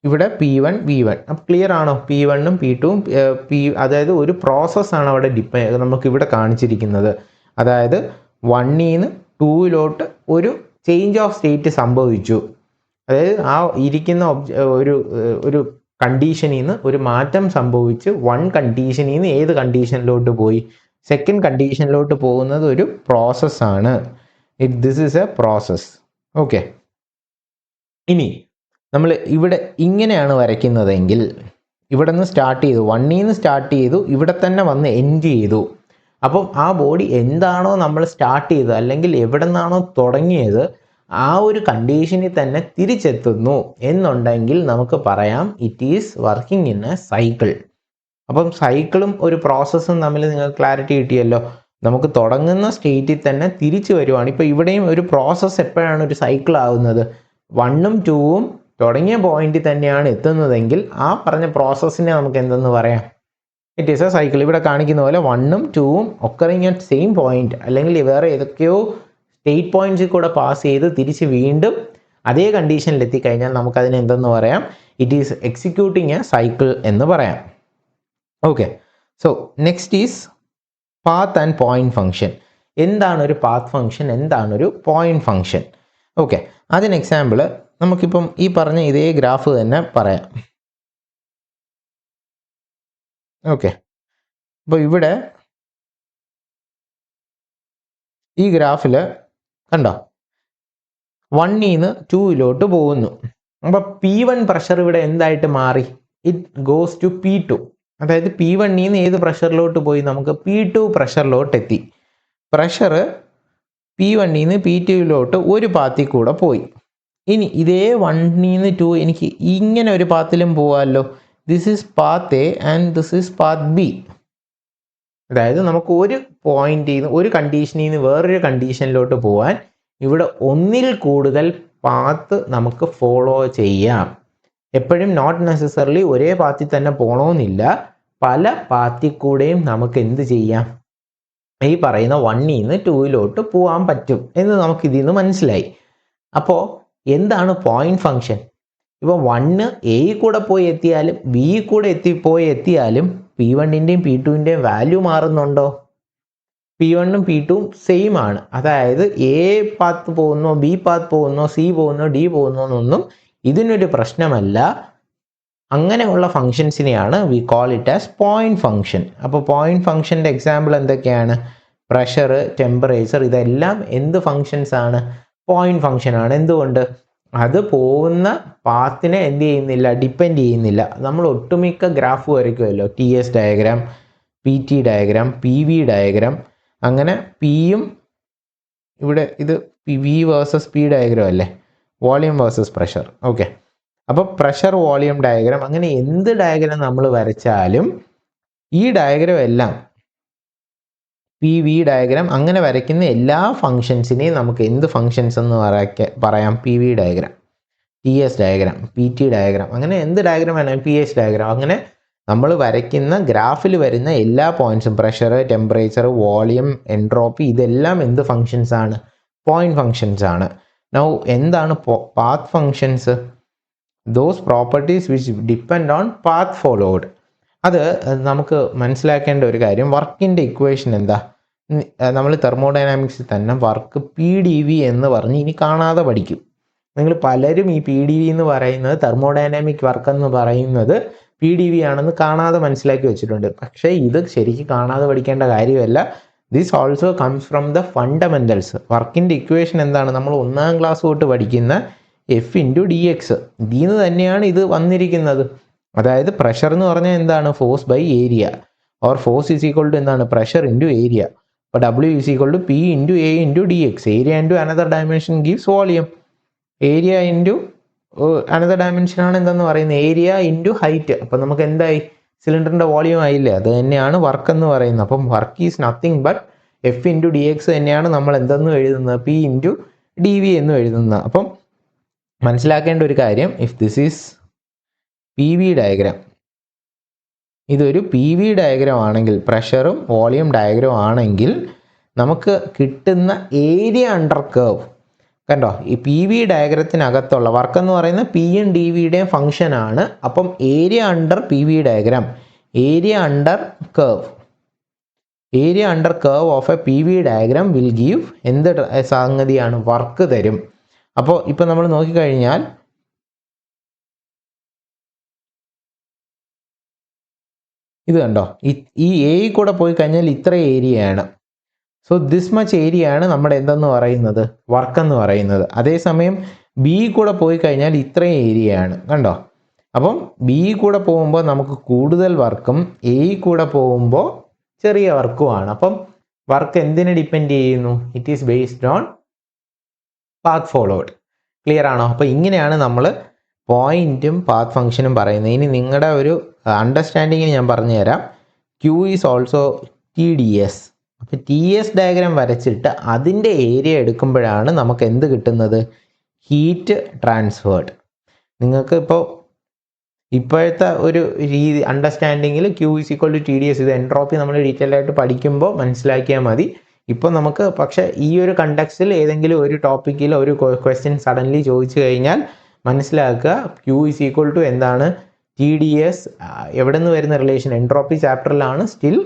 ഇവിടെ P1 V1. അപ്പോൾ ക്ലിയർ ആണോ? P1ഉം P2ഉം അതായത് ഒരു പ്രോസസ്സാണ് അവിടെ നമുക്ക് ഇവിടെ കാണിച്ചിരിക്കുന്നത്. അതായത് 1 നിന്ന് 2 ഒരു ചേഞ്ച് ഓഫ് സ്റ്റേറ്റ് സംഭവിച്ചു. അതായത് ആ ഇരിക്കുന്ന ഒരു കണ്ടീഷനിൽ നിന്ന് ഒരു മാറ്റം സംഭവിച്ച് 1 കണ്ടീഷനിൽ നിന്ന് ഏത് കണ്ടീഷനിലോട്ട് പോയി? സെക്കൻഡ് കണ്ടീഷനിലോട്ട് പോകുന്നത് ഒരു പ്രോസസ്സാണ്. This is A process. Okay, ഇനി നമ്മൾ ഇവിടെ ഇങ്ങനെയാണ് വരയ്ക്കുന്നതെങ്കിൽ ഇവിടെ നിന്ന് സ്റ്റാർട്ട് ചെയ്തു, 1 നിന്ന് സ്റ്റാർട്ട് ചെയ്തു, ഇവിടെ തന്നെ വന്ന് എൻഡ് ചെയ്തു. അപ്പം ആ ബോഡി എന്താണോ നമ്മൾ സ്റ്റാർട്ട് ചെയ്തത് അല്ലെങ്കിൽ എവിടെ നിന്നാണോ തുടങ്ങിയത് ആ ഒരു കണ്ടീഷനിൽ തന്നെ തിരിച്ചെത്തുന്നു എന്നുണ്ടെങ്കിൽ നമുക്ക് പറയാം it is working in A cycle. അപ്പം സൈക്കിളും ഒരു പ്രോസസ്സും തമ്മിൽ നിങ്ങൾക്ക് ക്ലാരിറ്റി കിട്ടിയല്ലോ. നമുക്ക് തുടങ്ങുന്ന സ്റ്റേറ്റിൽ തന്നെ തിരിച്ചു വരുവാണ്. ഇപ്പോൾ ഇവിടെയും ഒരു പ്രോസസ്സ് എപ്പോഴാണ് ഒരു സൈക്കിൾ ആവുന്നത്? 1ഉം 2ഉം തുടങ്ങിയ പോയിന്റിൽ തന്നെയാണ് എത്തുന്നതെങ്കിൽ ആ പറഞ്ഞ പ്രോസസ്സിനെ നമുക്ക് എന്തെന്ന് പറയാം? It is A cycle. ഇവിടെ കാണിക്കുന്ന പോലെ 1ഉം 2ഉം ഒക്കറിങ് അറ്റ് സെയിം പോയിന്റ് അല്ലെങ്കിൽ വേറെ ഏതൊക്കെയോ സ്റ്റേറ്റ് പോയിന്റ്സിൽ കൂടെ പാസ് ചെയ്ത് തിരിച്ച് വീണ്ടും അതേ കണ്ടീഷനിൽ എത്തിക്കഴിഞ്ഞാൽ നമുക്കതിന് എന്തെന്ന് പറയാം? It is executing A cycle എന്ന് പറയാം. Okay, so next is path and point function. എന്താണ് ഒരു പാത്ത് ഫംഗ്ഷൻ, എന്താണ് ഒരു പോയിന്റ് ഫംഗ്ഷൻ? ഓക്കെ, അതിന് എക്സാമ്പിൾ നമുക്കിപ്പം ഈ പറഞ്ഞ ഇതേ ഗ്രാഫ് തന്നെ പറയാം. ഓക്കെ, അപ്പോൾ ഇവിടെ ഈ ഗ്രാഫിൽ കണ്ടോ 1 2 പോകുന്നു. അപ്പോൾ P1 പ്രഷർ ഇവിടെ എന്തായിട്ട് മാറി? It goes to P2. അതായത് P1 ഏത് പ്രഷറിലോട്ട് പോയി? നമുക്ക് P2 പ്രഷറിലോട്ട് എത്തി. പ്രഷർ P1 P2 ഒരു പാത്തിൽ കൂടെ പോയി. ഇനി ഇതേ 1 2 എനിക്ക് ഇങ്ങനെ ഒരു പാത്തിലും പോവാമല്ലോ. This is path A and this is path B. അതായത് നമുക്ക് ഒരു പോയിന്റിൽ നിന്ന് ഒരു കണ്ടീഷനിൽ നിന്ന് വേറൊരു കണ്ടീഷനിലോട്ട് പോകാൻ ഇവിടെ ഒന്നിൽ കൂടുതൽ പാത്ത് നമുക്ക് ഫോളോ ചെയ്യാം. എപ്പോഴും നോട്ട് നെസസറിലി ഒരേ പാത്തിൽ തന്നെ പോകണമെന്നില്ല. പല പാത്തിൽ കൂടെയും നമുക്ക് എന്ത് ചെയ്യാം? ഈ പറയുന്ന 1 2 പോകാൻ പറ്റും എന്ന് നമുക്ക് ഇതിൽ നിന്ന് മനസ്സിലായി. അപ്പോൾ എന്താണ് പോയിന്റ് ഫംഗ്ഷൻ? ഇപ്പോൾ 1 എ കൂടെ പോയി എത്തിയാലും ബി കൂടെ എത്തിയാലും P1 P2 value മാറുന്നുണ്ടോ? P1 P2 same ആണ്. അതായത് എ പാത്ത് പോകുന്നോ ബി പാത്ത് പോകുന്നോ സി പോകുന്നോ ഡി പോകുന്നോ എന്നൊന്നും ഇതിനൊരു പ്രശ്നമല്ല. അങ്ങനെയുള്ള ഫംഗ്ഷൻസിനെയാണ് we call it as point function. അപ്പോൾ പോയിന്റ് ഫംഗ്ഷൻ്റെ എക്സാമ്പിൾ എന്തൊക്കെയാണ്? പ്രഷർ, ടെമ്പറേച്ചർ, ഇതെല്ലാം എന്ത് ഫംഗ്ഷൻസ് ആണ്? പോയിന്റ് ഫംഗ്ഷൻ ആണ്. എന്തുകൊണ്ട്? അത് പോകുന്ന പാത്തിനെ എന്ത് ചെയ്യുന്നില്ല, ഡിപ്പെൻഡ് ചെയ്യുന്നില്ല. നമ്മൾ ഒട്ടുമിക്ക ഗ്രാഫ് വരയ്ക്കുമല്ലോ, TS diagram, PT diagram, PV diagram. അങ്ങനെ പിയും ഇവിടെ ഇത് V വേഴ്സസ് P ഡയഗ്രാം അല്ലേ, വോളിയം വേഴ്സസ് പ്രഷർ. ഓക്കെ, അപ്പോൾ പ്രഷർ വോളിയം ഡയഗ്രാം, അങ്ങനെ എന്ത് ഡയഗ്രാം നമ്മൾ വരച്ചാലും ഈ ഡയഗ്രാം എല്ലാം PV ഡയഗ്രാം അങ്ങനെ വരയ്ക്കുന്ന എല്ലാ ഫങ്ഷൻസിനെയും നമുക്ക് എന്ത് ഫങ്ഷൻസ് എന്ന് പറയാം? PV diagram, TS diagram, PT diagram, അങ്ങനെ എന്ത് ഡയഗ്രാം വേണം? PH diagram. അങ്ങനെ നമ്മൾ വരയ്ക്കുന്ന ഗ്രാഫിൽ വരുന്ന എല്ലാ പോയിന്റ്സും പ്രഷർ, ടെമ്പറേച്ചർ, വോളിയം, എൻട്രോപ്പി, ഇതെല്ലാം എന്ത് ഫങ്ഷൻസ് ആണ്? പോയിന്റ് ഫങ്ഷൻസ് ആണ്. നൗ എന്താണ് path functions? Those properties which depend own path followed. അത് നമുക്ക് മനസ്സിലാക്കേണ്ട ഒരു കാര്യം, വർക്കിൻ്റെ ഇക്വേഷൻ എന്താ? നമ്മൾ തെർമോഡൈനാമിക്സിൽ തന്നെ വർക്ക് PdV എന്ന് പറഞ്ഞ് ഇനി കാണാതെ പഠിക്കും. നിങ്ങൾ പലരും ഈ PdV എന്ന് പറയുന്നത്, തെർമോഡൈനാമിക് വർക്ക് എന്ന് പറയുന്നത് PdV ആണെന്ന് കാണാതെ മനസ്സിലാക്കി വെച്ചിട്ടുണ്ട്. പക്ഷേ ഇത് ശരിക്കും കാണാതെ പഠിക്കേണ്ട കാര്യമല്ല. This also comes from the fundamentals. വർക്കിൻ്റെ ഇക്വേഷൻ എന്താണ്? നമ്മൾ 1ാം ക്ലാസ് തൊട്ട് പഠിക്കുന്ന F×dx, ഇതിൽ നിന്ന് തന്നെയാണ് ഇത് വന്നിരിക്കുന്നത്. അതായത് പ്രഷർ എന്ന് പറഞ്ഞാൽ എന്താണ്? Force by area, or force is equal to എന്താണ്? Pressure into area. അപ്പോൾ W is equal to P×A×dx. Area into another dimension gives volume. Area into another dimension ആണ് എന്തെന്ന് പറയുന്നത്? Area into height. അപ്പം നമുക്ക് എന്തായി? സിലിണ്ടറിൻ്റെ വോളിയം ആയില്ലേ? അത് തന്നെയാണ് വർക്ക് എന്ന് പറയുന്നത്. അപ്പം work is nothing but F×dx തന്നെയാണ് നമ്മൾ എന്തെന്ന് എഴുതുന്നത്? P×dV എന്നും എഴുതുന്നത്. അപ്പം മനസ്സിലാക്കേണ്ട ഒരു കാര്യം, if this is PV diagram, ഇതൊരു PV ഡയഗ്രാം ആണെങ്കിൽ, പ്രഷറും വോളിയം ഡയഗ്രാം ആണെങ്കിൽ നമുക്ക് കിട്ടുന്ന ഏരിയ അണ്ടർ കർവ് കണ്ടോ? ഈ PV ഡയഗ്രത്തിനകത്തുള്ള വർക്ക് എന്ന് പറയുന്നത് P-യും dV-യുടെയും ഫംഗ്ഷൻ ആണ്. അപ്പം area under PV diagram, area under curve of A PV diagram will give എന്ത് സംഗതിയാണ്? വർക്ക് തരും. അപ്പോൾ ഇപ്പോൾ നമ്മൾ നോക്കിക്കഴിഞ്ഞാൽ ഇത് കണ്ടോ, ഈ A കൂടെ പോയി കഴിഞ്ഞാൽ ഇത്ര ഏരിയയാണ്. സോ ദിസ് മച്ച് ഏരിയയാണ് നമ്മുടെ എന്തെന്ന് പറയുന്നത്? വർക്ക് എന്ന് പറയുന്നത്. അതേസമയം B കൂടെ പോയി കഴിഞ്ഞാൽ ഇത്രയും ഏരിയയാണ്. കണ്ടോ? അപ്പം B കൂടെ പോകുമ്പോൾ നമുക്ക് കൂടുതൽ വർക്കും A കൂടെ പോകുമ്പോൾ ചെറിയ വർക്കുമാണ്. അപ്പം വർക്ക് എന്തിനെ ഡിപ്പെൻഡ് ചെയ്യുന്നു? It is based own path followed. Clear ആണോ? അപ്പോൾ ഇങ്ങനെയാണ് നമ്മൾ പോയിന്റും പാത്ത് ഫംഗ്ഷനും പറയുന്നത്. ഇനി നിങ്ങളുടെ ഒരു അണ്ടർസ്റ്റാൻഡിങ്ങിന് ഞാൻ പറഞ്ഞുതരാം. Q is also TdS. അപ്പോൾ TS ഡയഗ്രാം വരച്ചിട്ട് അതിൻ്റെ ഏരിയ എടുക്കുമ്പോഴാണ് നമുക്ക് എന്ത് കിട്ടുന്നത്? Heat transferred. നിങ്ങൾക്ക് ഇപ്പോഴത്തെ ഒരു രീതി അണ്ടർസ്റ്റാൻഡിങ്ങിൽ Q is equal to TdS, ഇത് എൻട്രോപ്പി നമ്മൾ ഡീറ്റെയിൽ ആയിട്ട് പഠിക്കുമ്പോൾ മനസ്സിലാക്കിയാൽ മതി. ഇപ്പോൾ നമുക്ക് പക്ഷേ ഈ ഒരു കണ്ടക്സ്റ്റിൽ ഏതെങ്കിലും ഒരു ടോപ്പിക്കിൽ ഒരു ക്വസ്റ്റ്യൻ സഡൻലി ചോദിച്ചു കഴിഞ്ഞാൽ മനസ്സിലാക്കുക Q ഈസ് ഈക്വൽ ടു എന്താണ് TdS എവിടെ നിന്ന് വരുന്ന റിലേഷൻ എൻട്രോപ്പി ചാപ്റ്ററിലാണ് still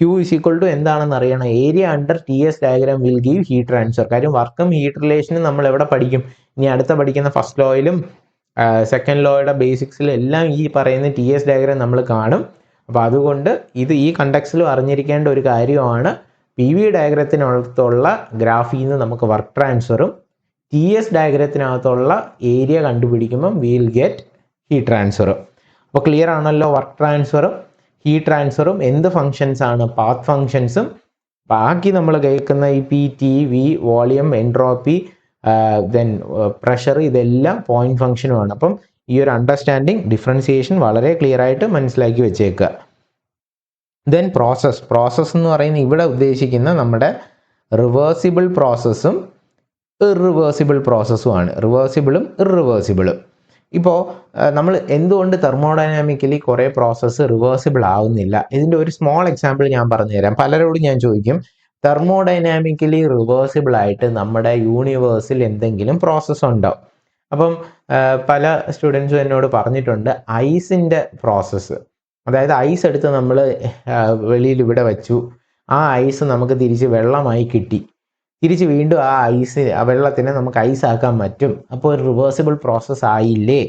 Q is equal to എന്താണെന്ന് അറിയണം area under TS diagram will give heat transfer കാര്യം വർക്കും ഹീറ്റ് റിലേഷനും നമ്മൾ എവിടെ പഠിക്കും ഇനി അടുത്ത പഠിക്കുന്ന ഫസ്റ്റ് ലോയിലും സെക്കൻഡ് ലോയുടെ ബേസിക്സിലും എല്ലാം ഈ പറയുന്ന TS ഡയഗ്രാം നമ്മൾ കാണും അപ്പോൾ അതുകൊണ്ട് ഇത് ഈ കണ്ടക്സ്റ്റിലും അറിഞ്ഞിരിക്കേണ്ട ഒരു കാര്യമാണ് PV ഡയഗ്രത്തിനകത്തുള്ള ഗ്രാഫിൽ നിന്ന് നമുക്ക് വർക്ക് ട്രാൻസ്ഫറും TS ഡയഗ്രത്തിനകത്തുള്ള ഏരിയ കണ്ടുപിടിക്കുമ്പം വിൽ ഗെറ്റ് ഹീറ്റ് ട്രാൻസ്ഫറും അപ്പോൾ ക്ലിയർ ആണല്ലോ വർക്ക് ട്രാൻസ്ഫറും ഹീറ്റ് ട്രാൻസ്ഫറും എന്ത് ഫങ്ഷൻസ് ആണ് പാത്ത് ഫങ്ഷൻസും ബാക്കി നമ്മൾ കേൾക്കുന്ന ഈ PT V volume entropy then pressure ഇതെല്ലാം പോയിന്റ് ഫംഗ്ഷനുമാണ് അപ്പം ഈ ഒരു അണ്ടർസ്റ്റാൻഡിങ് ഡിഫറൻസിയേഷൻ വളരെ ക്ലിയർ ആയിട്ട് മനസ്സിലാക്കി വെച്ചേക്കുക ദെൻ പ്രോസസ്സ് എന്ന് പറയുന്നത് ഇവിടെ ഉദ്ദേശിക്കുന്ന നമ്മുടെ റിവേഴ്സിബിൾ പ്രോസസ്സും ഇറിവേഴ്സിബിൾ പ്രോസസ്സുമാണ് റിവേഴ്സിബിളും ഇറിവേഴ്സിബിളും ഇപ്പോൾ നമ്മൾ എന്തുകൊണ്ട് തെർമോഡൈനാമിക്കലി കുറേ പ്രോസസ്സ് റിവേഴ്സിബിൾ ആവുന്നില്ല ഇതിൻ്റെ ഒരു സ്മോൾ എക്സാമ്പിൾ ഞാൻ പറഞ്ഞുതരാം പലരോടും ഞാൻ ചോദിക്കും തെർമോഡൈനാമിക്കലി റിവേഴ്സിബിൾ ആയിട്ട് നമ്മുടെ യൂണിവേഴ്സിൽ എന്തെങ്കിലും പ്രോസസ്സ് ഉണ്ടോ അപ്പം പല സ്റ്റുഡൻസും എന്നോട് പറഞ്ഞിട്ടുണ്ട് ഐസിൻ്റെ പ്രോസസ്സ് അതായത് ഐസ് എടുത്ത് നമ്മൾ വെളിയിൽ ഇവിടെ വെച്ചു ആ ഐസ് നമുക്ക് തിരിച്ച് വെള്ളമായി കിട്ടി തിരിച്ച് വീണ്ടും ആ വെള്ളത്തിനെ നമുക്ക് ഐസാക്കാൻ പറ്റും അപ്പോൾ ഒരു റിവേഴ്സിബിൾ പ്രോസസ്സ് ആയില്ലേ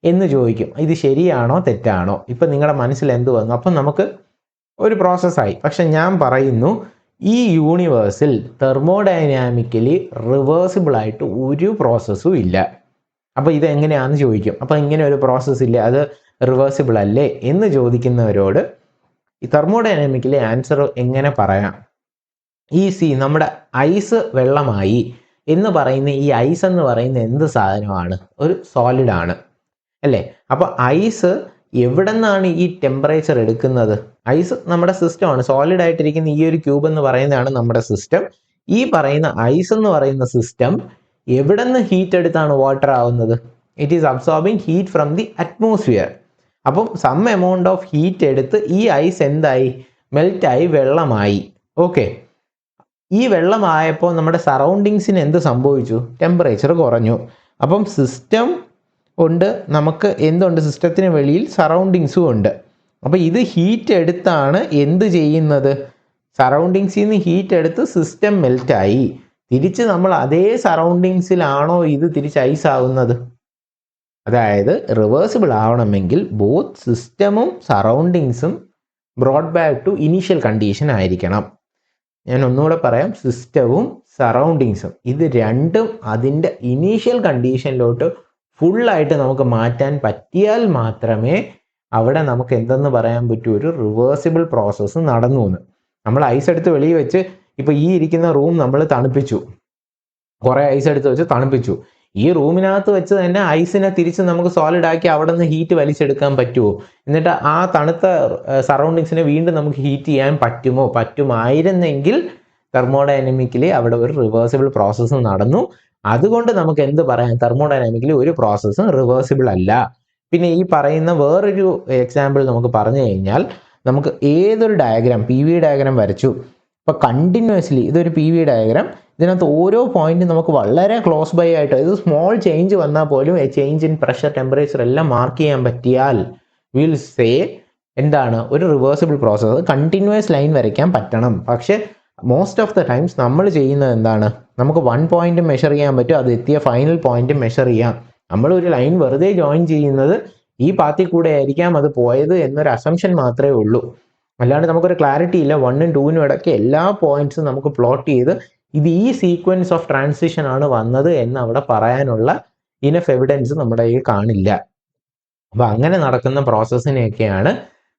എന്ന് ചോദിക്കും ഇത് ശരിയാണോ തെറ്റാണോ ഇപ്പം നിങ്ങളുടെ മനസ്സിൽ എന്ത് വന്നു അപ്പം നമുക്ക് ഒരു പ്രോസസ്സായി പക്ഷെ ഞാൻ പറയുന്നു ഈ യൂണിവേഴ്സിൽ തെർമോഡൈനാമിക്കലി റിവേഴ്സിബിളായിട്ട് ഒരു പ്രോസസ്സും ഇല്ല അപ്പോൾ ഇത് എങ്ങനെയാണെന്ന് ചോദിക്കും അപ്പോൾ ഇങ്ങനെ ഒരു പ്രോസസ്സ് ഇല്ല അത് റിവേഴ്സിബിൾ അല്ലേ എന്ന് ചോദിക്കുന്നവരോട് ഈ തെർമോഡൈനാമിക്കലി ആൻസർ എങ്ങനെ പറയാം നമ്മുടെ ഐസ് വെള്ളമായി എന്ന് പറയുന്ന ഈ ഐസ് എന്ന് പറയുന്ന എന്ത് സാധനമാണ് ഒരു സോളിഡ് ആണ് അല്ലേ അപ്പോൾ ഐസ് എവിടെ നിന്നാണ് ഈ ടെമ്പറേച്ചർ എടുക്കുന്നത് ഐസ് നമ്മുടെ സിസ്റ്റമാണ് സോളിഡ് ആയിട്ടിരിക്കുന്ന ഈ ഒരു ക്യൂബ് എന്ന് പറയുന്നതാണ് നമ്മുടെ സിസ്റ്റം ഈ പറയുന്ന ഐസ് എന്ന് പറയുന്ന സിസ്റ്റം എവിടെ നിന്ന് ഹീറ്റ് എടുത്താണ് വാട്ടർ ആവുന്നത് it is absorbing heat from the atmosphere അപ്പം സം എമൗണ്ട് ഓഫ് ഹീറ്റ് എടുത്ത് ഈ ഐസ് എന്തായി മെൽറ്റായി വെള്ളമായി ഓക്കെ ഈ വെള്ളമായപ്പോൾ നമ്മുടെ സറൗണ്ടിങ്സിന് എന്ത് സംഭവിച്ചു ടെമ്പറേച്ചർ കുറഞ്ഞു അപ്പം സിസ്റ്റം ഉണ്ട് നമുക്ക് എന്തുണ്ട് സിസ്റ്റത്തിന് വെളിയിൽ സറൗണ്ടിങ്സും ഉണ്ട് അപ്പോൾ ഇത് ഹീറ്റ് എടുത്താണ് എന്ത് ചെയ്യുന്നത് സറൗണ്ടിങ്സിൽ നിന്ന് ഹീറ്റ് എടുത്ത് സിസ്റ്റം മെൽറ്റായി തിരിച്ച് നമ്മൾ അതേ സറൗണ്ടിങ്സിലാണോ ഇത് തിരിച്ച് ഐസ് ആവുന്നത് അതായത് റിവേഴ്സിബിൾ ആവണമെങ്കിൽ ബോത്ത് സിസ്റ്റമും സറൗണ്ടിങ്സും brought back to initial condition ആയിരിക്കണം ഞാൻ ഒന്നുകൂടെ പറയാം സിസ്റ്റവും സറൗണ്ടിങ്സും ഇത് രണ്ടും അതിൻ്റെ ഇനീഷ്യൽ കണ്ടീഷനിലോട്ട് ഫുള്ളായിട്ട് നമുക്ക് മാറ്റാൻ പറ്റിയാൽ മാത്രമേ അവിടെ നമുക്ക് എന്തെന്ന് പറയാൻ പറ്റൂ ഒരു റിവേഴ്സിബിൾ പ്രോസസ്സ് നടന്നു എന്ന് നമ്മൾ ഐസ് എടുത്ത് വെളിയിൽ വെച്ച് ഇപ്പോൾ ഈ ഇരിക്കുന്ന റൂം നമ്മൾ തണുപ്പിച്ചു കുറേ ഐസ് എടുത്ത് വെച്ച് തണുപ്പിച്ചു ഈ റൂമിനകത്ത് വെച്ച് തന്നെ ഐസിനെ തിരിച്ച് നമുക്ക് സോളിഡ് ആക്കി അവിടെ നിന്ന് ഹീറ്റ് വലിച്ചെടുക്കാൻ പറ്റുമോ എന്നിട്ട് ആ തണുത്ത സറൗണ്ടിങ്സിനെ വീണ്ടും നമുക്ക് ഹീറ്റ് ചെയ്യാൻ പറ്റുമായിരുന്നെങ്കിൽ തെർമോഡൈനാമിക്കലി അവിടെ ഒരു റിവേഴ്സിബിൾ പ്രോസസ്സ് നടന്നു അതുകൊണ്ട് നമുക്ക് എന്ത് പറയാം തെർമോഡൈനാമിക്കലി ഒരു പ്രോസസ്സും റിവേഴ്സിബിൾ അല്ല പിന്നെ ഈ പറയുന്ന വേറൊരു എക്സാമ്പിൾ നമുക്ക് പറഞ്ഞു കഴിഞ്ഞാൽ നമുക്ക് ഏതൊരു ഡയഗ്രാം PV ഡയഗ്രാം വരച്ചു ഇപ്പോൾ കണ്ടിന്യൂസ്ലി ഇതൊരു PV ഡയഗ്രാം ഇതിനകത്ത് ഓരോ പോയിന്റും നമുക്ക് വളരെ ക്ലോസ് ബൈ ആയിട്ട് ഇത് സ്മോൾ ചേഞ്ച് വന്നാൽ പോലും ചേഞ്ച് ഇൻ പ്രഷർ ടെമ്പറേച്ചർ എല്ലാം മാർക്ക് ചെയ്യാൻ പറ്റിയാൽ വിൽ സേ എന്താണ് ഒരു റിവേഴ്സിബിൾ പ്രോസസ്സ് കണ്ടിന്യൂസ് ലൈൻ വരയ്ക്കാൻ പറ്റണം പക്ഷേ മോസ്റ്റ് ഓഫ് ദ ടൈംസ് നമ്മൾ ചെയ്യുന്നത് എന്താണ് നമുക്ക് 1 പോയിന്റ് മെഷർ ചെയ്യാൻ പറ്റും അത് എത്തിയ ഫൈനൽ പോയിന്റ് മെഷർ ചെയ്യാം നമ്മൾ ഒരു ലൈൻ വെറുതെ ജോയിൻ ചെയ്യുന്നത് ഈ പാത്തിൽ കൂടെ ആയിരിക്കാം അത് പോയത് എന്നൊരു അസംഷൻ മാത്രമേ ഉള്ളൂ അല്ലാണ്ട് നമുക്കൊരു ക്ലാരിറ്റി ഇല്ല 1 ഉം 2 ഇടയ്ക്ക് എല്ലാ പോയിന്റ്സും നമുക്ക് പ്ലോട്ട് ചെയ്ത് ഇത് ഈ സീക്വൻസ് ഓഫ് ട്രാൻസിഷൻ ആണ് വന്നത് എന്ന് അവിടെ പറയാനുള്ള ഇനഫ് എവിഡൻസ് നമ്മുടെ കയ്യിൽ കാണില്ല അപ്പോൾ അങ്ങനെ നടക്കുന്ന പ്രോസസ്സിനെയൊക്കെയാണ്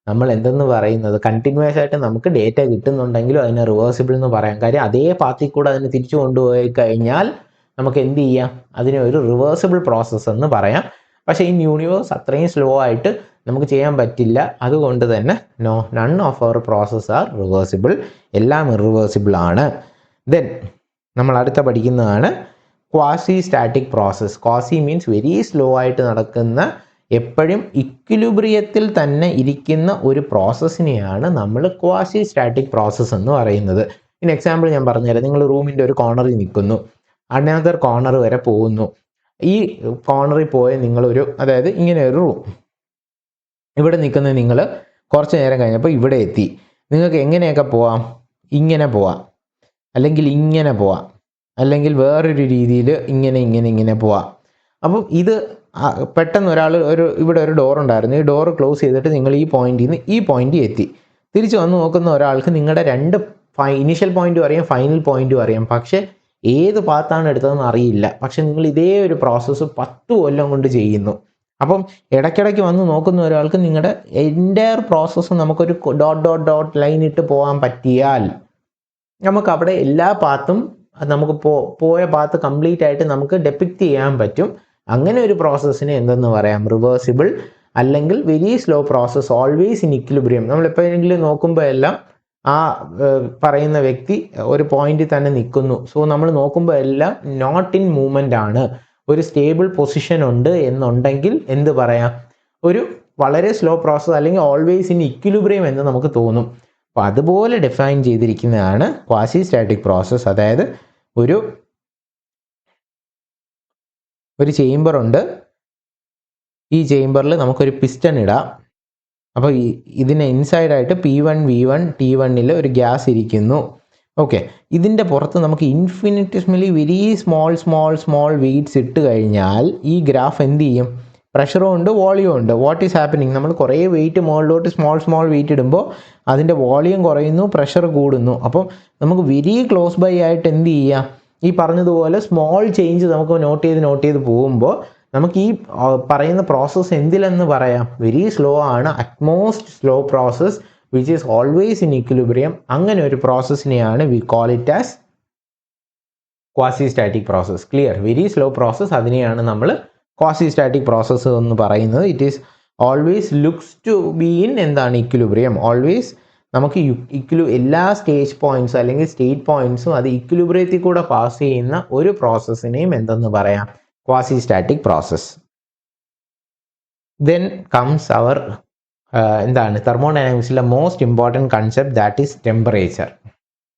നമ്മൾ എന്തെന്ന് പറയുന്നത് കണ്ടിന്യൂസ് ആയിട്ട് നമുക്ക് ഡേറ്റ കിട്ടുന്നുണ്ടെങ്കിലും അതിനെ റിവേഴ്സിബിൾ എന്ന് പറയാം കാര്യം അതേ പാത്തിൽ കൂടെ അതിനെ തിരിച്ചു കൊണ്ടുപോയി കഴിഞ്ഞാൽ നമുക്ക് എന്ത് ചെയ്യാം അതിനെ ഒരു റിവേഴ്സിബിൾ പ്രോസസ്സ് എന്ന് പറയാം പക്ഷേ ഈ യൂണിവേഴ്സ് അത്രയും സ്ലോ ആയിട്ട് നമുക്ക് ചെയ്യാൻ പറ്റില്ല അതുകൊണ്ട് തന്നെ none of our process are reversible എല്ലാം ഇറിവേഴ്സിബിൾ ആണ് ദെൻ നമ്മൾ അടുത്ത പഠിക്കുന്നതാണ് quasi static process quasi means very slow ആയിട്ട് നടക്കുന്ന എപ്പോഴും ഇക്വിലിബ്രിയത്തിൽ തന്നെ ഇരിക്കുന്ന ഒരു പ്രോസസ്സിനെയാണ് നമ്മൾ ക്വാസി സ്റ്റാറ്റിക് പ്രോസസ്സ് എന്ന് പറയുന്നത് ഇനി എക്സാമ്പിൾ ഞാൻ പറഞ്ഞുതരാം. നിങ്ങൾ റൂമിൻ്റെ ഒരു കോർണറിൽ നിൽക്കുന്നു, അനദർ കോർണർ വരെ പോകുന്നു. ഈ കോർണറിൽ പോയ നിങ്ങളൊരു, അതായത് ഇങ്ങനെ ഒരു റൂം, ഇവിടെ നിൽക്കുന്ന നിങ്ങൾ കുറച്ച് നേരം കഴിഞ്ഞപ്പോൾ ഇവിടെ എത്തി. നിങ്ങൾക്ക് എങ്ങനെയൊക്കെ പോവാം? ഇങ്ങനെ പോവാം, അല്ലെങ്കിൽ ഇങ്ങനെ പോവാം, അല്ലെങ്കിൽ വേറൊരു രീതിയിൽ ഇങ്ങനെ പോവാം. അപ്പം ഇത് പെട്ടെന്ന് ഒരാൾ ഇവിടെ ഒരു ഡോർ ഉണ്ടായിരുന്നു, ഈ ഡോർ ക്ലോസ് ചെയ്തിട്ട് നിങ്ങൾ ഈ പോയിന്റിൽ നിന്ന് ഈ പോയിന്റിൽ എത്തി. തിരിച്ച് വന്ന് നോക്കുന്ന ഒരാൾക്ക് നിങ്ങളുടെ രണ്ട് ഇനീഷ്യൽ പോയിന്റും അറിയാം, ഫൈനൽ പോയിന്റും അറിയാം, പക്ഷേ ഏത് പാത്താണ് എടുത്തതെന്ന് അറിയില്ല. പക്ഷെ നിങ്ങൾ ഇതേ ഒരു പ്രോസസ്സ് 10 കൊല്ലം കൊണ്ട് ചെയ്യുന്നു. അപ്പം ഇടയ്ക്കിടയ്ക്ക് വന്ന് നോക്കുന്ന ഒരാൾക്ക് നിങ്ങളുടെ എൻറ്റയർ പ്രോസസ്സ് നമുക്കൊരു ഡോട്ട് ലൈൻ ഇട്ട് പോകാൻ പറ്റിയാൽ നമുക്ക് അവിടെ എല്ലാ പാത്തും നമുക്ക് പോയ പാത്ത് കംപ്ലീറ്റ് ആയിട്ട് നമുക്ക് ഡെപ്പിക്റ്റ് ചെയ്യാൻ പറ്റും. അങ്ങനെ ഒരു പ്രോസസ്സിനെ എന്തെന്ന് പറയാം? റിവേഴ്സിബിൾ, അല്ലെങ്കിൽ very slow process, always in equilibrium. നമ്മളെപ്പോഴെങ്കിലും നോക്കുമ്പോൾ എല്ലാം ആ പറയുന്ന വ്യക്തി ഒരു പോയിന്റിൽ തന്നെ നിൽക്കുന്നു. സോ നമ്മൾ നോക്കുമ്പോൾ എല്ലാം നോട്ട് ഇൻ മൂവ്മെൻ്റ് ആണ്, ഒരു സ്റ്റേബിൾ പൊസിഷൻ ഉണ്ട് എന്നുണ്ടെങ്കിൽ എന്ത് പറയാം? ഒരു വളരെ സ്ലോ പ്രോസസ്സ്, അല്ലെങ്കിൽ ഓൾവേസ് ഇൻ ഇക്വിലിബ്രിയം എന്ന് നമുക്ക് തോന്നും. അപ്പോൾ അതുപോലെ ഡിഫൈൻ ചെയ്തിരിക്കുന്നതാണ് ക്വാസി സ്റ്റാറ്റിക് പ്രോസസ്സ്. അതായത് ഒരു ചേംബർ ഉണ്ട്, ഈ ചേംബറിൽ നമുക്കൊരു പിസ്റ്റൺ ഇടാം. അപ്പോൾ ഇതിന് ഇൻസൈഡായിട്ട് P1 V1 T1 ഒരു ഗ്യാസ് ഇരിക്കുന്നു. ഓക്കെ, ഇതിൻ്റെ പുറത്ത് നമുക്ക് ഇൻഫിനിറ്റിസ്മലി വെരി സ്മോൾ വെയ്റ്റ്സ് ഇട്ട് കഴിഞ്ഞാൽ ഈ ഗ്രാഫ് എന്ത് ചെയ്യും? പ്രഷറും ഉണ്ട്, വോളിയം ഉണ്ട്. What is happening? നമ്മൾ കുറേ വെയിറ്റ് മുകളിലോട്ട് സ്മോൾ വെയിറ്റ് ഇടുമ്പോൾ അതിൻ്റെ വോളിയം കുറയുന്നു, പ്രഷർ കൂടുന്നു. അപ്പം നമുക്ക് വെരി ക്ലോസ് ബൈ ആയിട്ട് എന്ത് ചെയ്യാം? ഈ പറഞ്ഞതുപോലെ സ്മോൾ ചേഞ്ച് നമുക്ക് നോട്ട് ചെയ്ത് പോകുമ്പോൾ നമുക്ക് ഈ പറയുന്ന പ്രോസസ്സ് എന്തിലെന്ന് പറയാം? വെരി സ്ലോ ആണ്, utmost slow process which is always in equilibrium. അങ്ങനെ ഒരു പ്രോസസ്സിനെയാണ് we call it as quasi static process. Clear? Very slow process, അതിനെയാണ് നമ്മൾ ക്വാസി സ്റ്റാറ്റിക് പ്രോസസ്സ് എന്ന് പറയുന്നത്. It is always looks to be in എന്താണ്? Equilibrium. Always നമുക്ക് എല്ലാ സ്റ്റേജ് പോയിന്റ്സും അല്ലെങ്കിൽ സ്റ്റേറ്റ് പോയിന്റ്സും അത് ഇക്വിലിബ്രിയത്തിൽ കൂടെ പാസ് ചെയ്യുന്ന ഒരു പ്രോസസ്സിനെയും എന്തെന്ന് പറയാം? Quasi static process. Then comes our എന്താണ് തെർമോഡൈനാമിക്സിലെ most important concept, that is temperature.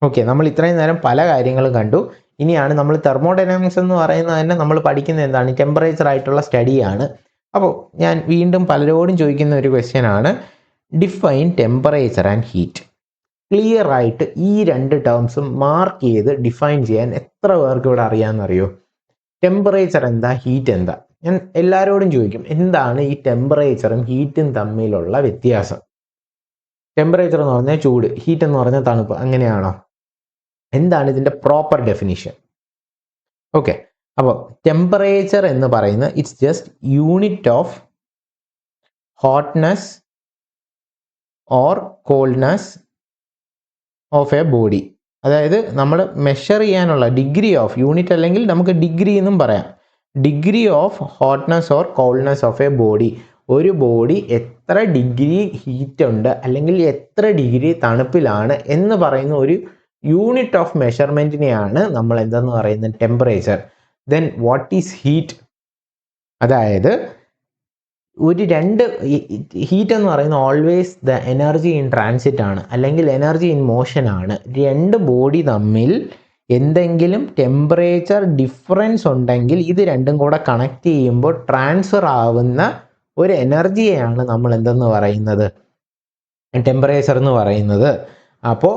Okay, നമ്മൾ ഇത്രയും നേരം പല കാര്യങ്ങളും കണ്ടു. ഇനിയാണ് നമ്മൾ തെർമോഡൈനാമിക്സ് എന്ന് പറയുന്നത് തന്നെ നമ്മൾ പഠിക്കുന്നത് എന്താണ്? ടെമ്പറേച്ചർ ആയിട്ടുള്ള സ്റ്റഡിയാണ്. അപ്പോൾ ഞാൻ വീണ്ടും പലരോടും ചോദിക്കുന്ന ഒരു ക്വസ്റ്റ്യൻ ആണ്, define temperature and heat. Clear ആയിട്ട് ഈ രണ്ട് ടേംസും മാർക്ക് ചെയ്ത് ഡിഫൈൻ ചെയ്യാൻ എത്ര പേർക്ക് ഇവിടെ അറിയാമെന്നറിയോ? ടെമ്പറേച്ചർ എന്താ, ഹീറ്റ് എന്താ? ഞാൻ എല്ലാവരോടും ചോദിക്കും, എന്താണ് ഈ ടെമ്പറേച്ചറും ഹീറ്റും തമ്മിലുള്ള വ്യത്യാസം? ടെമ്പറേച്ചർ എന്ന് പറഞ്ഞാൽ ചൂട്, ഹീറ്റ് എന്ന് പറഞ്ഞാൽ തണുപ്പ്, അങ്ങനെയാണോ? എന്താണ് ഇതിൻ്റെ പ്രോപ്പർ ഡെഫിനിഷൻ? ഓക്കെ, അപ്പോൾ ടെമ്പറേച്ചർ എന്ന് പറയുന്നത് it's just unit of hotness or coldness of A body. അതായത് നമ്മൾ മെഷർ ചെയ്യാനുള്ള ഡിഗ്രി ഓഫ് യൂണിറ്റ്, അല്ലെങ്കിൽ നമുക്ക് ഡിഗ്രി എന്നും പറയാം, degree of hotness or coldness of A body. ഒരു ബോഡി എത്ര ഡിഗ്രി ഹീറ്റ് ഉണ്ട് അല്ലെങ്കിൽ എത്ര ഡിഗ്രി തണുപ്പിലാണ് എന്ന് പറയുന്ന ഒരു യൂണിറ്റ് ഓഫ് മെഷർമെൻറ്റിനെയാണ് നമ്മൾ എന്തെന്ന് പറയുന്നത്? Temperature. Then what is heat? അതായത് ഹീറ്റ് എന്ന് പറയുന്നത് always the energy in transit ആണ്, അല്ലെങ്കിൽ എനർജി ഇൻ മോഷൻ ആണ്. രണ്ട് ബോഡി തമ്മിൽ എന്തെങ്കിലും ടെമ്പറേച്ചർ ഡിഫറൻസ് ഉണ്ടെങ്കിൽ ഇത് രണ്ടും കൂടെ കണക്ട് ചെയ്യുമ്പോൾ ട്രാൻസ്ഫർ ആവുന്ന ഒരു എനർജിയെയാണ് നമ്മൾ എന്തെന്ന് പറയുന്നത്? ടെമ്പറേച്ചർ എന്ന് പറയുന്നത്. അപ്പോൾ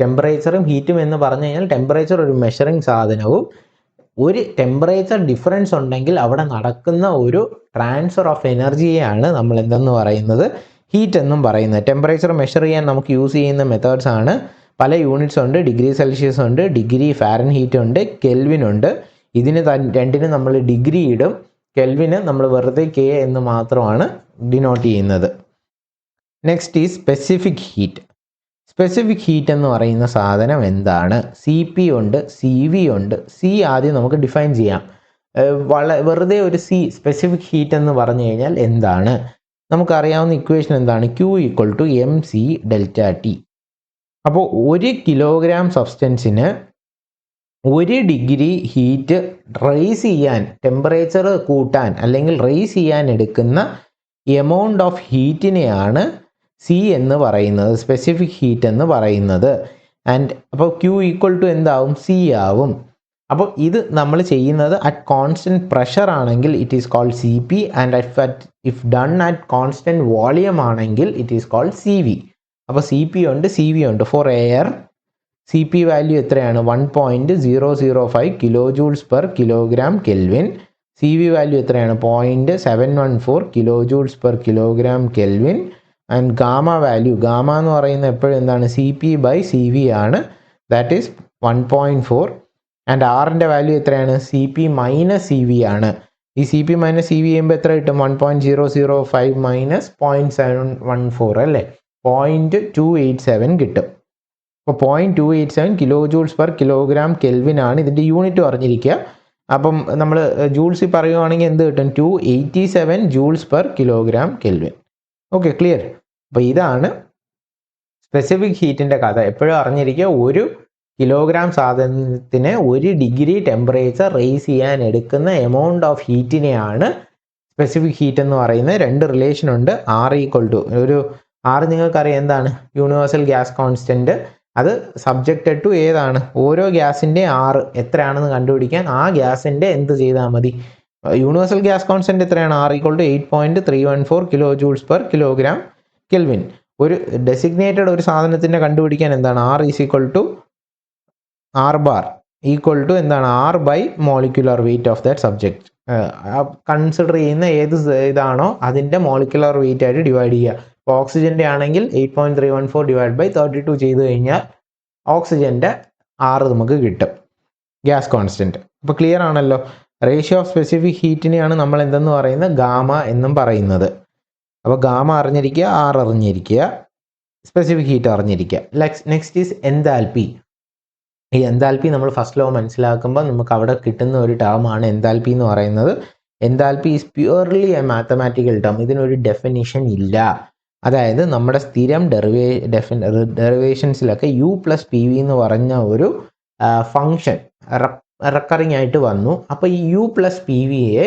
ടെമ്പറേച്ചറും ഹീറ്റും എന്ന് പറഞ്ഞു കഴിഞ്ഞാൽ ടെമ്പറേച്ചർ ഒരു മെഷറിംഗ് സാധനവും ഒരു ടെമ്പറേച്ചർ ഡിഫറൻസ് ഉണ്ടെങ്കിൽ അവിടെ നടക്കുന്ന ഒരു ട്രാൻസ്ഫർ ഓഫ് എനർജിയെയാണ് നമ്മൾ എന്തെന്ന് പറയുന്നത്? ഹീറ്റ് എന്നും പറയുന്നത്. ടെമ്പറേച്ചർ മെഷർ ചെയ്യാൻ നമുക്ക് യൂസ് ചെയ്യുന്ന മെത്തേഡ്സ് ആണ്, പല യൂണിറ്റ്സ് ഉണ്ട്. ഡിഗ്രി സെൽഷ്യസ് ഉണ്ട്, ഡിഗ്രി ഫാരൻഹീറ്റ് ഉണ്ട്, കെൽവിൻ ഉണ്ട്. ഇതിന് രണ്ടിനും നമ്മൾ ഡിഗ്രി ഇടും, കെൽവിന് നമ്മൾ വെറുതെ കെ എന്ന് മാത്രമാണ് ഡിനോട്ട് ചെയ്യുന്നത്. Next is specific heat. Specific heat എന്ന് പറയുന്ന സാധനം എന്താണ്? CP ഉണ്ട്, CV ഉണ്ട്. C ആദ്യം നമുക്ക് ഡിഫൈൻ ചെയ്യാം. വെറുതെ ഒരു സ്പെസിഫിക് ഹീറ്റ് എന്ന് പറഞ്ഞു കഴിഞ്ഞാൽ എന്താണ്? നമുക്കറിയാവുന്ന ഇക്വേഷൻ എന്താണ്? Q = mc ΔT. അപ്പോൾ 1 കിലോഗ്രാം സബ്സ്റ്റൻസിന് 1 ഡിഗ്രി ഹീറ്റ് റൈസ് ചെയ്യാൻ, ടെമ്പറേച്ചർ കൂട്ടാൻ അല്ലെങ്കിൽ റൈസ് ചെയ്യാൻ എടുക്കുന്ന എമൗണ്ട് ഓഫ് ഹീറ്റിനെയാണ് C എന്ന് പറയുന്നത്, സ്പെസിഫിക് ഹീറ്റ് എന്ന് പറയുന്നത്. ആൻഡ് അപ്പോൾ ക്യൂ ഈക്വൽ ടു എന്താവും, സി ആവും. അപ്പോൾ ഇത് നമ്മൾ ചെയ്യുന്നത് അറ്റ് കോൺസ്റ്റൻറ്റ് പ്രഷർ ആണെങ്കിൽ it is called C P, and if done at constant volume ആണെങ്കിൽ it is called C V. അപ്പോൾ സി പി ഉണ്ട്, സി വി ഉണ്ട്. For air C P value എത്രയാണ്, 1.005 kilo joules per kilogram kelvin. C V value എത്രയാണ്, 0.714 kilo joules per kilogram kelvin. And gamma value, gamma എന്ന് പറയുന്നത് എപ്പോഴും എന്താണ്, C P by C V ആണ്, that is 1.4. And ആറിൻ്റെ value എത്രയാണ്, C P minus C V ആണ്. ഈ C P minus C V ചെയ്യുമ്പോൾ എത്ര കിട്ടും, 1.005 മൈനസ് 0.714 അല്ലേ, 0.287 കിട്ടും. അപ്പോൾ 0.287 kilo joules per kilogram kelvin ആണ് ഇതിൻ്റെ യൂണിറ്റ് പറഞ്ഞിരിക്കുക. അപ്പം നമ്മൾ ജൂൾസിൽ പറയുവാണെങ്കിൽ എന്ത് കിട്ടും, 287 joules per kilogram kelvin. Okay, clear. അപ്പോൾ ഇതാണ് സ്പെസിഫിക് ഹീറ്റിൻ്റെ കഥ. എപ്പോഴും അറിഞ്ഞിരിക്കുക, ഒരു കിലോഗ്രാം സാധനത്തിന് 1 ഡിഗ്രി ടെമ്പറേച്ചർ റേസ് ചെയ്യാൻ എടുക്കുന്ന എമൗണ്ട് ഓഫ് ഹീറ്റിനെയാണ് സ്പെസിഫിക് ഹീറ്റ് എന്ന് പറയുന്നത്. 2 റിലേഷൻ ഉണ്ട്. R ഈക്വൽ ടു ഒരു R നിങ്ങൾക്കറിയാം എന്താണ്, യൂണിവേഴ്സൽ ഗ്യാസ് കോൺസ്റ്റൻറ്റ്. അത് സബ്ജക്റ്റഡ് ടു ഏതാണ്, ഓരോ ഗ്യാസിൻ്റെ R എത്രയാണെന്ന് കണ്ടുപിടിക്കാൻ ആ ഗ്യാസിൻ്റെ എന്ത് ചെയ്താൽ മതി, യൂണിവേഴ്സൽ ഗ്യാസ് കോൺസ്റ്റൻറ്റ് എത്രയാണ്, R equal to 8.314 kilo joules per kilogram kelvin. ഒരു ഡെസിഗ്നേറ്റഡ് ഒരു സാധനത്തിൻ്റെ കണ്ടുപിടിക്കാൻ എന്താണ്, R is equal to R bar equal to എന്താണ്, R by molecular weight of that subject. Consider ചെയ്യുന്ന ഏത് ഇതാണോ അതിൻ്റെ മോളിക്യുലർ വെയിറ്റ് ആയിട്ട് ഡിവൈഡ് ചെയ്യുക. ഇപ്പോൾ ഓക്സിജൻ്റെ ആണെങ്കിൽ 8.314 ഡിവൈഡ് ബൈ 32 ചെയ്ത് കഴിഞ്ഞാൽ ഓക്സിജൻ്റെ R നമുക്ക് കിട്ടും, ഗ്യാസ് കോൺസ്റ്റൻറ്റ്. അപ്പോൾ ക്ലിയർ ആണല്ലോ. റേഷ്യോ ഓഫ് സ്പെസിഫിക് ഹീറ്റിനെയാണ് നമ്മൾ എന്തെന്ന് പറയുന്നത്, ഗാമ എന്നും പറയുന്നത്. അപ്പോൾ ഗാമ അറിഞ്ഞിരിക്കുക, R അറിഞ്ഞിരിക്കുക, സ്പെസിഫിക് ഹീറ്റ് അറിഞ്ഞിരിക്കുക. Next is enthalpy. ഈ എൻതാൽപ്പി നമ്മൾ ഫസ്റ്റ് ലോ മനസ്സിലാക്കുമ്പോൾ നമുക്ക് അവിടെ കിട്ടുന്ന ഒരു ടേമാണ് എൻതാൽപ്പി എന്ന് പറയുന്നത്. Enthalpy is purely A mathematical term. ഇതിനൊരു ഡെഫിനിഷൻ ഇല്ല. അതായത് നമ്മുടെ സ്ഥിരം ഡെറിവേഷൻസിലൊക്കെ U പ്ലസ് പി വി എന്ന് പറഞ്ഞ ഒരു ഫങ്ഷൻ റെക്കറിങ് ആയിട്ട് വന്നു. അപ്പോൾ ഈ U പ്ലസ് പി വിയെ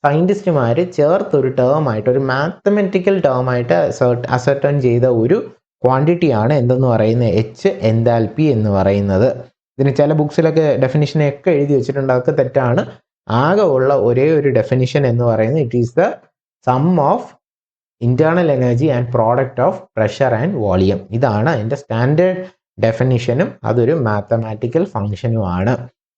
സയൻറ്റിസ്റ്റുമാർ ചേർത്തൊരു ടേമായിട്ട്, ഒരു മാത്തമെറ്റിക്കൽ ടേമായിട്ട് അസർട്ടൺ ചെയ്ത ഒരു ക്വാണ്ടിറ്റിയാണ് എന്തെന്ന് പറയുന്നത്, H എൻതാൽപ്പി എന്ന് പറയുന്നത്. ഇതിന് ചില ബുക്സിലൊക്കെ ഡെഫിനിഷനൊക്കെ എഴുതി വെച്ചിട്ടുണ്ട്, അതൊക്കെ തെറ്റാണ്. ആകെ ഉള്ള ഒരേ ഒരു ഡെഫിനിഷൻ എന്ന് പറയുന്നത് it is the sum of internal energy and product of pressure and volume. ഇതാണ് അതിൻ്റെ സ്റ്റാൻഡേർഡ് ഡെഫിനിഷനും അതൊരു മാത്തമാറ്റിക്കൽ ഫങ്ഷനുമാണ്.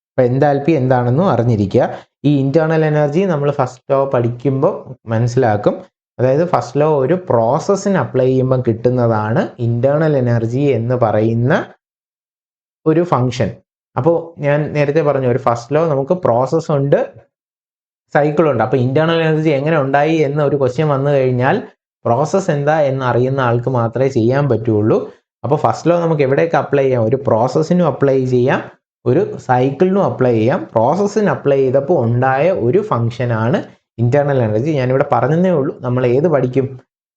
അപ്പോൾ എൻതാൽപ്പി എന്താണെന്നും അറിഞ്ഞിരിക്കുക. ഈ ഇന്റേണൽ എനർജി നമ്മൾ ഫസ്റ്റ് ലോ പഠിക്കുമ്പോൾ മനസ്സിലാക്കും. അതായത് ഫസ്റ്റ് ലോ ഒരു പ്രോസസ്സിന് അപ്ലൈ ചെയ്യുമ്പോൾ കിട്ടുന്നതാണ് ഇന്റേണൽ എനർജി എന്ന് പറയുന്ന ഒരു ഫങ്ഷൻ. അപ്പോൾ ഞാൻ നേരത്തെ പറഞ്ഞു, ഒരു ഫസ്റ്റ് ലോ നമുക്ക് പ്രോസസ്സ് ഉണ്ട്, സൈക്കിളുണ്ട്. അപ്പോൾ ഇന്റേണൽ എനർജി എങ്ങനെ ഉണ്ടായി എന്ന ഒരു ക്വസ്റ്റ്യൻ വന്നു കഴിഞ്ഞാൽ പ്രോസസ്സ് എന്താ എന്ന് അറിയുന്ന ആൾക്ക് മാത്രമേ ചെയ്യാൻ പറ്റുള്ളൂ. അപ്പോൾ ഫസ്റ്റ് ലോ നമുക്ക് എവിടെയൊക്കെ അപ്ലൈ ചെയ്യാം, ഒരു പ്രോസസ്സിനും അപ്ലൈ ചെയ്യാം, ഒരു സൈക്കിളിനും അപ്ലൈ ചെയ്യാം. പ്രോസസ്സിന് അപ്ലൈ ചെയ്തപ്പോൾ ഉണ്ടായ ഒരു ഫങ്ഷനാണ് ഇന്റേണൽ എനർജി. ഞാനിവിടെ പറഞ്ഞതേ ഉള്ളൂ. നമ്മൾ ഏത് പഠിക്കും,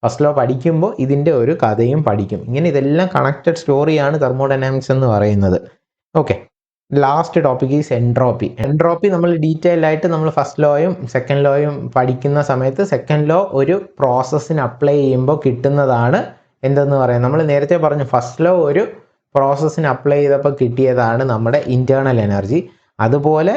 ഫസ്റ്റ് ലോ പഠിക്കുമ്പോൾ ഇതിൻ്റെ ഒരു കഥയും പഠിക്കും. ഇങ്ങനെ ഇതെല്ലാം കണക്റ്റഡ് സ്റ്റോറിയാണ് തെർമോഡൈനാമിക്സ് എന്ന് പറയുന്നത്. Okay, last topic is entropy. Entropy നമ്മൾ ഡീറ്റെയിൽ ആയിട്ട് നമ്മൾ ഫസ്റ്റ് ലോയും സെക്കൻഡ് ലോയും പഠിക്കുന്ന സമയത്ത്, സെക്കൻഡ് ലോ ഒരു പ്രോസസ്സിന് അപ്ലൈ ചെയ്യുമ്പോൾ കിട്ടുന്നതാണ് എന്തെന്ന് പറയാം. നമ്മൾ നേരത്തെ പറഞ്ഞു ഫസ്റ്റ് ലോ ഒരു പ്രോസസ്സിന് അപ്ലൈ ചെയ്തപ്പോൾ കിട്ടിയതാണ് നമ്മുടെ ഇന്റേണൽ എനർജി. അതുപോലെ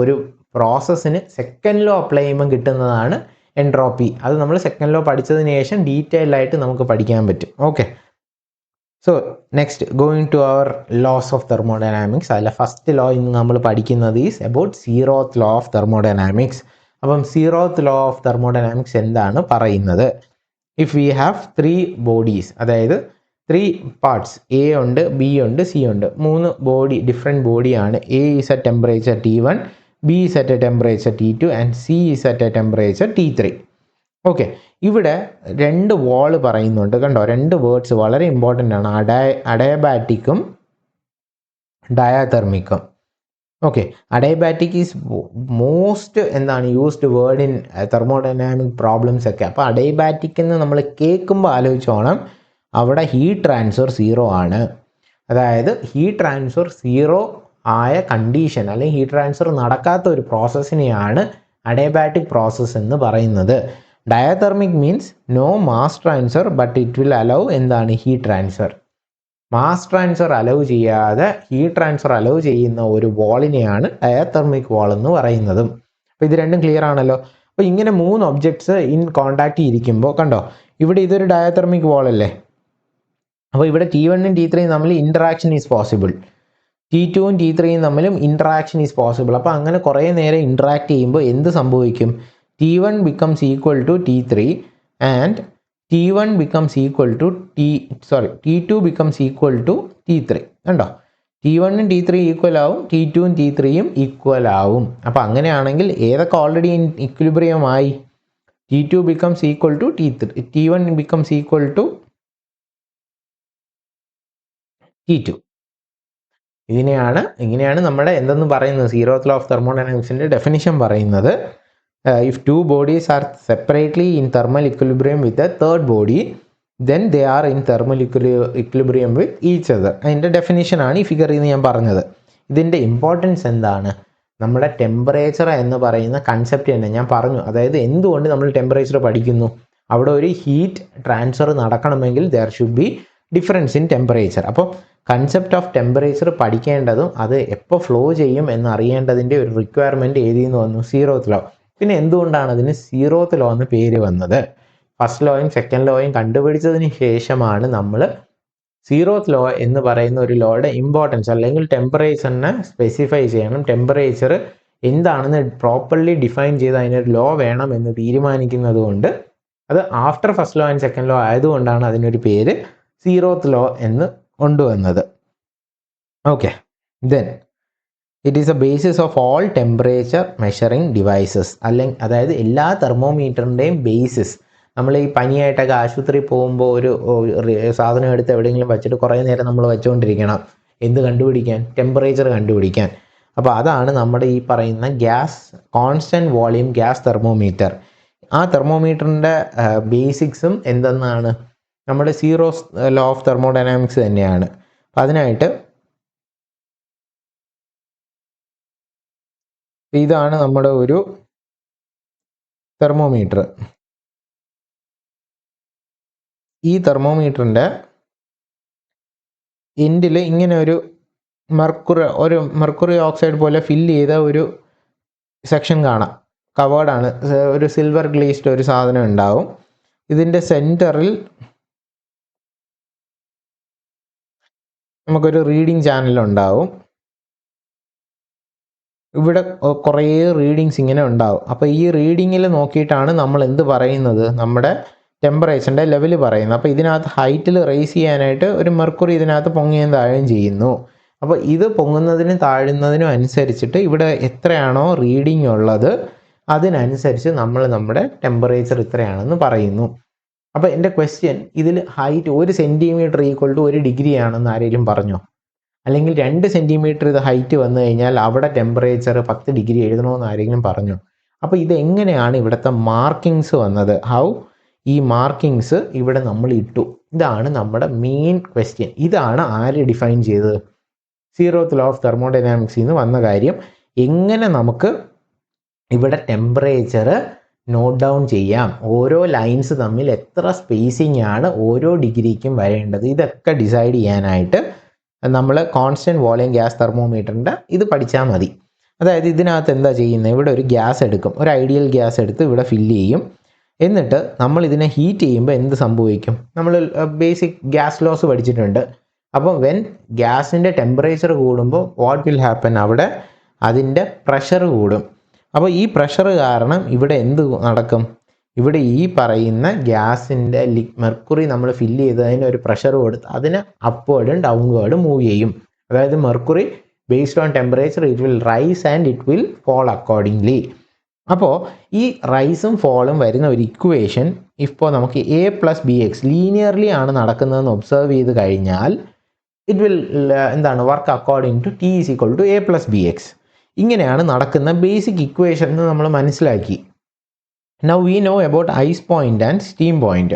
ഒരു പ്രോസസ്സിന് സെക്കൻഡ് ലോ അപ്ലൈ ചെയ്യുമ്പോൾ കിട്ടുന്നതാണ് എൻട്രോപ്പി. അത് നമ്മൾ സെക്കൻഡ് ലോ പഠിച്ചതിന് ശേഷം ഡീറ്റെയിൽ ആയിട്ട് നമുക്ക് പഠിക്കാൻ പറ്റും. Okay, so next going to our laws of thermodynamics. അതിലെ ഫസ്റ്റ് ലോ ഇന്ന് നമ്മൾ പഠിക്കുന്നത് is about zeroth law of thermodynamics. അപ്പം സീറോത്ത് ലോ ഓഫ് തെർമോഡൈനാമിക്സ് എന്താണ് പറയുന്നത്? ഇഫ് വി ഹാവ് 3 ബോഡീസ്, അതായത് 3 പാർട്സ്, എ ഉണ്ട്, ബി ഉണ്ട്, സി ഉണ്ട്. 3 ബോഡി, ഡിഫറെൻറ്റ് ബോഡിയാണ്. A is at temperature T1, B is at a temperature T2 and C is at a temperature T3. Okay, ഇവിടെ 2 വാള് പറയുന്നുണ്ട് കണ്ടോ. 2 വേർഡ്സ് വളരെ ഇമ്പോർട്ടൻ്റ് ആണ്, അഡയബാറ്റിക്കും ഡയാതെർമിക്കും. Okay, adiabatic is most used word in thermodynamic problems ഒക്കെ. അപ്പോൾ അഡയബാറ്റിക് എന്ന് നമ്മൾ കേൾക്കുമ്പോൾ ആലോചിച്ചോണം, അവിടെ ഹീറ്റ് ട്രാൻസ്ഫർ 0 ആണ്. അതായത് ഹീറ്റ് ട്രാൻസ്ഫർ 0 ആയ കണ്ടീഷൻ, അല്ലെങ്കിൽ ഹീറ്റ് ട്രാൻസ്ഫർ നടക്കാത്ത ഒരു പ്രോസസ്സിനെയാണ് അഡയബാറ്റിക് പ്രോസസ്സ് എന്ന് പറയുന്നത്. Diathermic means no mass transfer but it will allow heat transfer. Mass transfer allow ചെയ്യാതെ ഹീറ്റ് ട്രാൻസ്ഫർ അലൗ ചെയ്യുന്ന ഒരു വാളിനെയാണ് ഡയതെർമിക് വാൾ എന്ന് പറയുന്നതും. അപ്പോൾ ഇത് രണ്ടും ക്ലിയർ ആണല്ലോ. അപ്പോൾ ഇങ്ങനെ 3 ഒബ്ജക്ട്സ് ഇൻ കോണ്ടാക്റ്റ് ഇരിക്കുമ്പോൾ കണ്ടോ, ഇവിടെ ഇതൊരു ഡയതെർമിക് വാൾ അല്ലേ. അപ്പോൾ ഇവിടെ T1 T3 തമ്മിൽ interaction is possible, T2 T3 തമ്മിലും ഇൻറ്ററാക്ഷൻ ഈസ് പോസിബിൾ. അപ്പോൾ അങ്ങനെ കുറേ നേരം ഇൻറ്ററാക്ട് ചെയ്യുമ്പോൾ എന്ത് സംഭവിക്കും? T1 becomes equal to T3 and T1 becomes equal to T2 becomes equal to T3. കണ്ടോ, T1 T3 ഈക്വൽ ആവും, T2 T3 ഈക്വൽ ആവും. അപ്പോൾ അങ്ങനെയാണെങ്കിൽ ഏതൊക്കെ ഓൾറെഡി ഇൻ ഇക്വിലിബ്രിയം ആയി? T2 becomes equal to T3, T1 becomes equal to T2. ഇങ്ങനെയാണ് നമ്മുടെ എന്തെന്ന് പറയുന്നത്, സീറോത്ത് ലോ ഓഫ് തെർമോഡൈനാമിക്സിൻ്റെ ഡെഫിനിഷൻ പറയുന്നത്. If two bodies are separately in thermal equilibrium with a third body, then they are in thermal equilibrium with each other. അതിൻ്റെ ഡെഫിനിഷനാണ് ഈ ഫിഗറിൽ നിന്ന് ഞാൻ പറഞ്ഞത്. ഇതിൻ്റെ ഇമ്പോർട്ടൻസ് എന്താണ്? നമ്മുടെ ടെമ്പറേച്ചർ എന്ന് പറയുന്ന കൺസെപ്റ്റ് തന്നെ ഞാൻ പറഞ്ഞു. അതായത് എന്തുകൊണ്ട് നമ്മൾ ടെമ്പറേച്ചർ പഠിക്കുന്നു? അവിടെ ഒരു ഹീറ്റ് ട്രാൻസ്ഫർ നടക്കണമെങ്കിൽ there should be difference in temperature. അപ്പോൾ കൺസെപ്റ്റ് ഓഫ് ടെമ്പറേച്ചർ പഠിക്കേണ്ടതും അത് എപ്പോൾ ഫ്ലോ ചെയ്യും എന്നറിയേണ്ടതിൻ്റെ ഒരു റിക്വയർമെൻറ്റ് ഏതിൽ നിന്ന് വന്നു? Zeroth law. പിന്നെ എന്തുകൊണ്ടാണ് അതിന് സീറോത്ത് ലോ എന്ന് പേര് വന്നത്? ഫസ്റ്റ് ലോയും സെക്കൻഡ് ലോയും കണ്ടുപിടിച്ചതിന് ശേഷമാണ് നമ്മൾ സീറോത്ത് ലോ എന്ന് പറയുന്ന ഒരു ലോയുടെ ഇമ്പോർട്ടൻസ്, അല്ലെങ്കിൽ ടെമ്പറേച്ചറിനെ സ്പെസിഫൈ ചെയ്യണം, ടെമ്പറേച്ചർ എന്താണെന്ന് പ്രോപ്പർലി ഡിഫൈൻ ചെയ്ത് അതിനൊരു ലോ വേണം എന്ന് തീരുമാനിക്കുന്നത് കൊണ്ട്, അത് after first law and second law ആയതുകൊണ്ടാണ് അതിനൊരു പേര് സീറോത്ത് ലോ എന്ന് കൊണ്ടുവന്നത്. Okay, then it is A basis of all temperature measuring devices. അതായത് എല്ലാ തെർമോമീറ്ററിൻ്റെയും ബേസിസ്. നമ്മൾ ഈ പനിയായിട്ടൊക്കെ ആശുപത്രിയിൽ പോകുമ്പോൾ ഒരു സാധനം എടുത്ത് എവിടെയെങ്കിലും വെച്ചിട്ട് കുറേ നേരം നമ്മൾ വെച്ചുകൊണ്ടിരിക്കണം. എന്ത് കണ്ടുപിടിക്കാൻ? ടെമ്പറേച്ചർ കണ്ടുപിടിക്കാൻ. അപ്പോൾ അതാണ് നമ്മുടെ ഈ പറയുന്ന gas constant volume gas thermometer. ആ തെർമോമീറ്ററിൻ്റെ ബേസിക്സും എന്തെന്നാണ്? നമ്മുടെ സീറോസ് ലോ ഓഫ് തെർമോഡൈനാമിക്സ് തന്നെയാണ്. അപ്പം അതിനായിട്ട് ഇതാണ് നമ്മുടെ ഒരു തെർമോമീറ്റർ. ഈ തെർമോമീറ്ററിൻ്റെ എൻഡിൽ ഇങ്ങനെ ഒരു മെർക്കുറി ഓക്സൈഡ് പോലെ ഫില്ല് ചെയ്ത ഒരു സെക്ഷൻ കാണാം. കവേർഡാണ്, ഒരു സിൽവർ ഗ്ലേസ്ഡ് ഒരു സാധനം ഉണ്ടാവും. ഇതിൻ്റെ സെൻറ്ററിൽ നമുക്കൊരു റീഡിങ് ചാനലുണ്ടാവും. ഇവിടെ കുറേ റീഡിങ്സ് ഇങ്ങനെ ഉണ്ടാവും. അപ്പോൾ ഈ റീഡിങ്ങിൽ നോക്കിയിട്ടാണ് നമ്മൾ എന്ത് പറയുന്നത്? നമ്മുടെ ടെമ്പറേച്ചറിൻ്റെ ലെവൽ പറയുന്നത്. അപ്പോൾ ഇതിനകത്ത് ഹൈറ്റിൽ റേസ് ചെയ്യാനായിട്ട് ഒരു മെർക്കുറി ഇതിനകത്ത് പൊങ്ങുകയും താഴുകയും ചെയ്യുന്നു. അപ്പോൾ ഇത് പൊങ്ങുന്നതിനും താഴുന്നതിനും അനുസരിച്ചിട്ട് ഇവിടെ എത്രയാണോ റീഡിങ് ഉള്ളത് അതിനനുസരിച്ച് നമ്മൾ നമ്മുടെ ടെമ്പറേച്ചർ ഇത്രയാണെന്ന് പറയുന്നു. അപ്പോൾ എൻ്റെ ക്വസ്റ്റ്യൻ, ഇതിൽ height 1 centimetre equal to 1 degree ആണെന്ന് ആരെങ്കിലും പറഞ്ഞോ? അല്ലെങ്കിൽ 2 സെൻറ്റിമീറ്റർ ഇത് ഹൈറ്റ് വന്നു കഴിഞ്ഞാൽ അവിടെ ടെമ്പറേച്ചർ 10 ഡിഗ്രി എഴുതണമെന്ന് ആരെങ്കിലും പറഞ്ഞു? അപ്പോൾ ഇതെങ്ങനെയാണ് ഇവിടുത്തെ മാർക്കിങ്സ് വന്നത്? ഹൗ ഈ മാർക്കിങ്സ് ഇവിടെ നമ്മൾ ഇട്ടു? ഇതാണ് നമ്മുടെ മെയിൻ ക്വസ്റ്റ്യൻ. ഇതാണ് ആര് ഡിഫൈൻ ചെയ്തത്? സീറോത്ത് ലോ ഓഫ് തെർമോഡൈനാമിക്സിൽ നിന്ന് വന്ന കാര്യം. എങ്ങനെ നമുക്ക് ഇവിടെ ടെമ്പറേച്ചർ നോട്ട് ഡൗൺ ചെയ്യാം, ഓരോ ലൈൻസ് തമ്മിൽ എത്ര സ്പേസിങ് ആണ് ഓരോ ഡിഗ്രിക്കും വരേണ്ടത്, ഇതൊക്കെ ഡിസൈഡ് ചെയ്യാനായിട്ട് നമ്മൾ കോൺസ്റ്റൻറ്റ് വോളിയം ഗ്യാസ് തെർമോമീറ്ററിൻ്റെ ഇത് പഠിച്ചാൽ മതി. അതായത് ഇതിനകത്ത് എന്താ ചെയ്യുന്നത്? ഇവിടെ ഒരു ഗ്യാസ് എടുക്കും, ഒരു ഐഡിയൽ ഗ്യാസ് എടുത്ത് ഇവിടെ ഫില്ല് ചെയ്യും. എന്നിട്ട് നമ്മൾ ഇതിനെ ഹീറ്റ് ചെയ്യുമ്പോൾ എന്ത് സംഭവിക്കും? നമ്മൾ ബേസിക് ഗ്യാസ് ലോസ് പഠിച്ചിട്ടുണ്ട്. അപ്പം വെൻ ഗ്യാസിൻ്റെ ടെമ്പറേച്ചർ കൂടുമ്പോൾ വാട്ട് വിൽ ഹാപ്പൻ? അവിടെ അതിൻ്റെ പ്രഷർ കൂടും. അപ്പോൾ ഈ പ്രഷർ കാരണം ഇവിടെ എന്ത് നടക്കും? ഇവിടെ ഈ പറയുന്ന ഗ്യാസിൻ്റെ മെർക്കുറി നമ്മൾ ഫില്ല് ചെയ്തതിന് ഒരു പ്രഷർ കൊടുത്ത് അതിന് അപ്വേർഡും ഡൗൺവേർഡും മൂവ് ചെയ്യും. അതായത് mercury based on temperature it will rise and it will fall accordingly. അപ്പോൾ ഈ റൈസും ഫോളും വരുന്ന ഒരു ഇക്വേഷൻ ഇപ്പോൾ നമുക്ക് A+BX ലീനിയർലി ആണ് നടക്കുന്നതെന്ന് ഒബ്സർവ് ചെയ്ത് കഴിഞ്ഞാൽ ഇറ്റ് വിൽ എന്താണ് work according to T = A+BX. ഇങ്ങനെയാണ് നടക്കുന്ന ബേസിക് ഇക്വേഷൻ എന്ന് നമ്മൾ മനസ്സിലാക്കി. Now we know about ice point and steam point.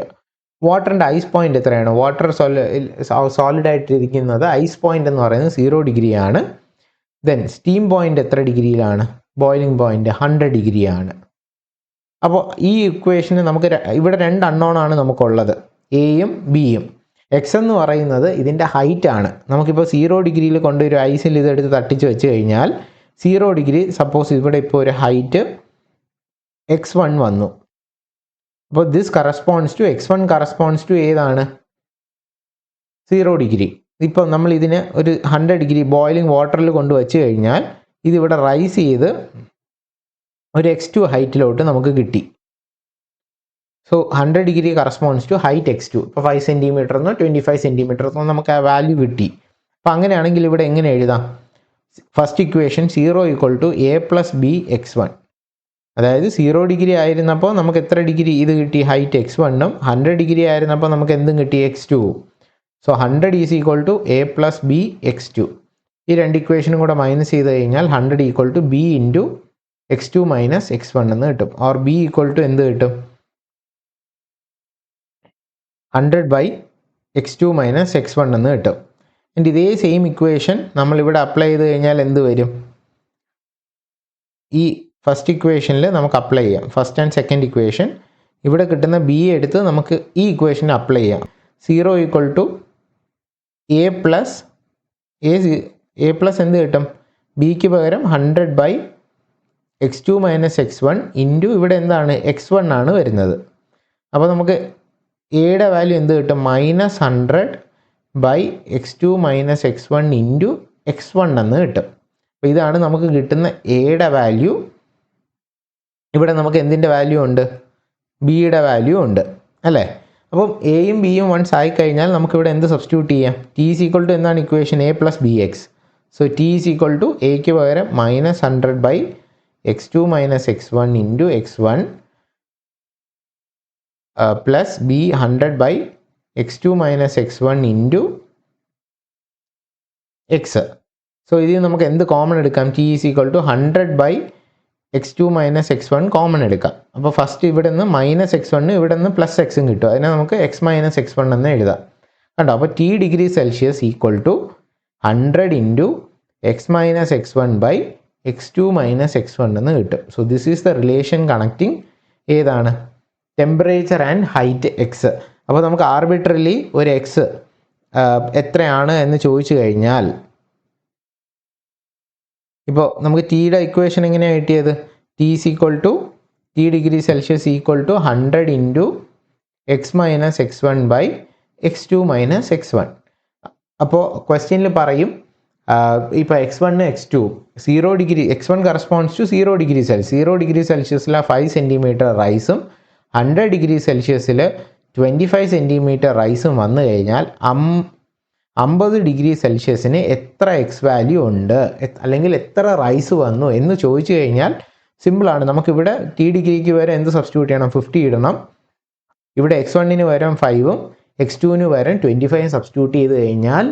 വാട്ടറിൻ്റെ ഐസ് പോയിൻ്റ് എത്രയാണ്? വാട്ടർ സോളിഡ് ആയിട്ടിരിക്കുന്നത് ഐസ് പോയിൻ്റ് എന്ന് പറയുന്നത് 0 ഡിഗ്രിയാണ്. ദെൻ സ്റ്റീം പോയിൻ്റ് എത്ര ഡിഗ്രിയിലാണ്? ബോയിലിംഗ് പോയിൻ്റ് 100 ഡിഗ്രിയാണ്. അപ്പോൾ ഈ ഇക്വേഷന് നമുക്ക് ഇവിടെ 2 അൺനോൺ ആണ് നമുക്കുള്ളത്, എയും ബിയും. എക്സ് എന്ന് പറയുന്നത് ഇതിൻ്റെ ഹൈറ്റ് ആണ്. നമുക്കിപ്പോൾ 0 ഡിഗ്രിയിൽ കൊണ്ടൊരു ഐസിൽ ഇതെടുത്ത് തട്ടിച്ച് വെച്ച് കഴിഞ്ഞാൽ 0 ഡിഗ്രി സപ്പോസ് ഇവിടെ ഇപ്പോൾ ഒരു ഹൈറ്റ് x1 വന്നു. അപ്പോൾ this corresponds to x1 corresponds to ഏതാണ്? 0 ഡിഗ്രി. ഇപ്പോൾ നമ്മൾ ഇതിനെ ഒരു 100 ഡിഗ്രി ബോയിലിംഗ് വാട്ടറിൽ കൊണ്ട് വെച്ച് കഴിഞ്ഞാൽ ഇതിവിടെ റൈസ് ചെയ്ത് ഒരു x2 ഹൈറ്റിലോട്ട് നമുക്ക് കിട്ടി. So 100 degree corresponds to height x2. ഇപ്പോൾ 5 സെൻറ്റിമീറ്റർ എന്നോ 25 സെൻറ്റിമീറ്റർ എന്നോ നമുക്ക് ആ വാല്യൂ കിട്ടി. അപ്പോൾ അങ്ങനെയാണെങ്കിൽ ഇവിടെ എങ്ങനെ എഴുതാം? First equation 0 = a + b x1. അതായത് 0 ഡിഗ്രി ആയിരുന്നപ്പോൾ നമുക്ക് എത്ര ഡിഗ്രി ഇത് കിട്ടി? ഹൈറ്റ് x1ഉം 100 ഡിഗ്രി ആയിരുന്നപ്പോൾ നമുക്ക് എന്തും കിട്ടി? x2. So 100 = a + b x2. ഈ രണ്ട് ഇക്വേഷനും കൂടെ മൈനസ് ചെയ്ത് കഴിഞ്ഞാൽ 100 = b × x2 - x1 എന്ന് കിട്ടും. ഓർ b = എന്ത് കിട്ടും? 100/x2 - x1 എന്ന് കിട്ടും. ആൻഡ് ഇതേ സെയിം ഇക്വേഷൻ നമ്മളിവിടെ അപ്ലൈ ചെയ്ത് കഴിഞ്ഞാൽ എന്ത് വരും? ഈ ഫസ്റ്റ് ഇക്വേഷനിൽ നമുക്ക് അപ്ലൈ ചെയ്യാം. ഫസ്റ്റ് ആൻഡ് സെക്കൻഡ് ഇക്വേഷൻ ഇവിടെ കിട്ടുന്ന ബി എടുത്ത് നമുക്ക് ഈ ഇക്വേഷന് അപ്ലൈ ചെയ്യാം. 0 = a പ്ലസ് എന്ത് കിട്ടും? ബിക്ക് പകരം 100/x2 - x1 ഇൻറ്റു ഇവിടെ എന്താണ്? x1 ആണ് വരുന്നത്. അപ്പോൾ നമുക്ക് എയുടെ വാല്യൂ എന്ത് കിട്ടും? -100/x2 - x1 ഇൻറ്റു x1 എന്ന് കിട്ടും. അപ്പോൾ ഇതാണ് നമുക്ക് കിട്ടുന്ന എയുടെ വാല്യൂ. ഇവിടെ നമുക്ക് എന്തിൻ്റെ വാല്യൂ ഉണ്ട്? ബിയുടെ വാല്യൂ ഉണ്ട് അല്ലേ? അപ്പം എയും ബിയും വൺസ് ആയിക്കഴിഞ്ഞാൽ നമുക്കിവിടെ എന്ത് സബ്സ്റ്റിറ്റ്യൂട്ട് ചെയ്യാം? ടി ഈസ് ഈക്വൽ ടു എന്താണ് equation? a + bx. So T is equal to എക്ക് പകരം -100/x2 - x1 into x1 plus B 100/x2 - x1 into X. So ഇതിൽ നമുക്ക് എന്ത് കോമൺ എടുക്കാം? T is equal to 100/x2 - x1 common എടുക്കാം. അപ്പോൾ first ഇവിടെ നിന്ന് -x1 ഇവിടെ നിന്ന് +x കിട്ടും. അതിനെ നമുക്ക് x - x1 എന്ന് എഴുതാം. കണ്ടോ? അപ്പോൾ T degree Celsius equal to 100 × x - x1/x2 - x1 എന്ന് കിട്ടും. So this is the relation connecting ഏതാണ്? Temperature and height x. അപ്പോൾ നമുക്ക് ആർബിട്രറിലി ഒരു എക്സ് എത്രയാണ് എന്ന് ചോദിച്ചു കഴിഞ്ഞാൽ ഇപ്പോൾ നമുക്ക് ടിയുടെ ഇക്വേഷൻ എങ്ങനെയാണ് കിട്ടിയത്? T is equal to T degree Celsius equal to 100 × x - x1/x2 - x1. അപ്പോൾ ക്വസ്റ്റ്യനിൽ പറയും ഇപ്പോൾ x1 x2 0 degree x1 corresponds to 0 degree Celsius. 0 degree സെൽഷ്യസിൽ 5 സെൻറ്റിമീറ്റർ റൈസും 100 ഡിഗ്രി സെൽഷ്യസിൽ 25 സെൻറ്റിമീറ്റർ റൈസും വന്നു കഴിഞ്ഞാൽ 50 ഡിഗ്രി സെൽഷ്യസിന് എത്ര എക്സ് വാല്യൂ ഉണ്ട് അല്ലെങ്കിൽ എത്ര റൈസ് വന്നു എന്ന് ചോദിച്ചു കഴിഞ്ഞാൽ സിമ്പിളാണ്. നമുക്കിവിടെ ടി ഡിഗ്രിക്ക് വരെ എന്ത് സബ്സ്റ്റിറ്റ്യൂട്ട് ചെയ്യണം? 50 ഇടണം. ഇവിടെ x1ന് പകരം 5ഉം x2ന് പകരം 25 സബ്സ്റ്റിറ്റ്യൂട്ട് ചെയ്ത് കഴിഞ്ഞാൽ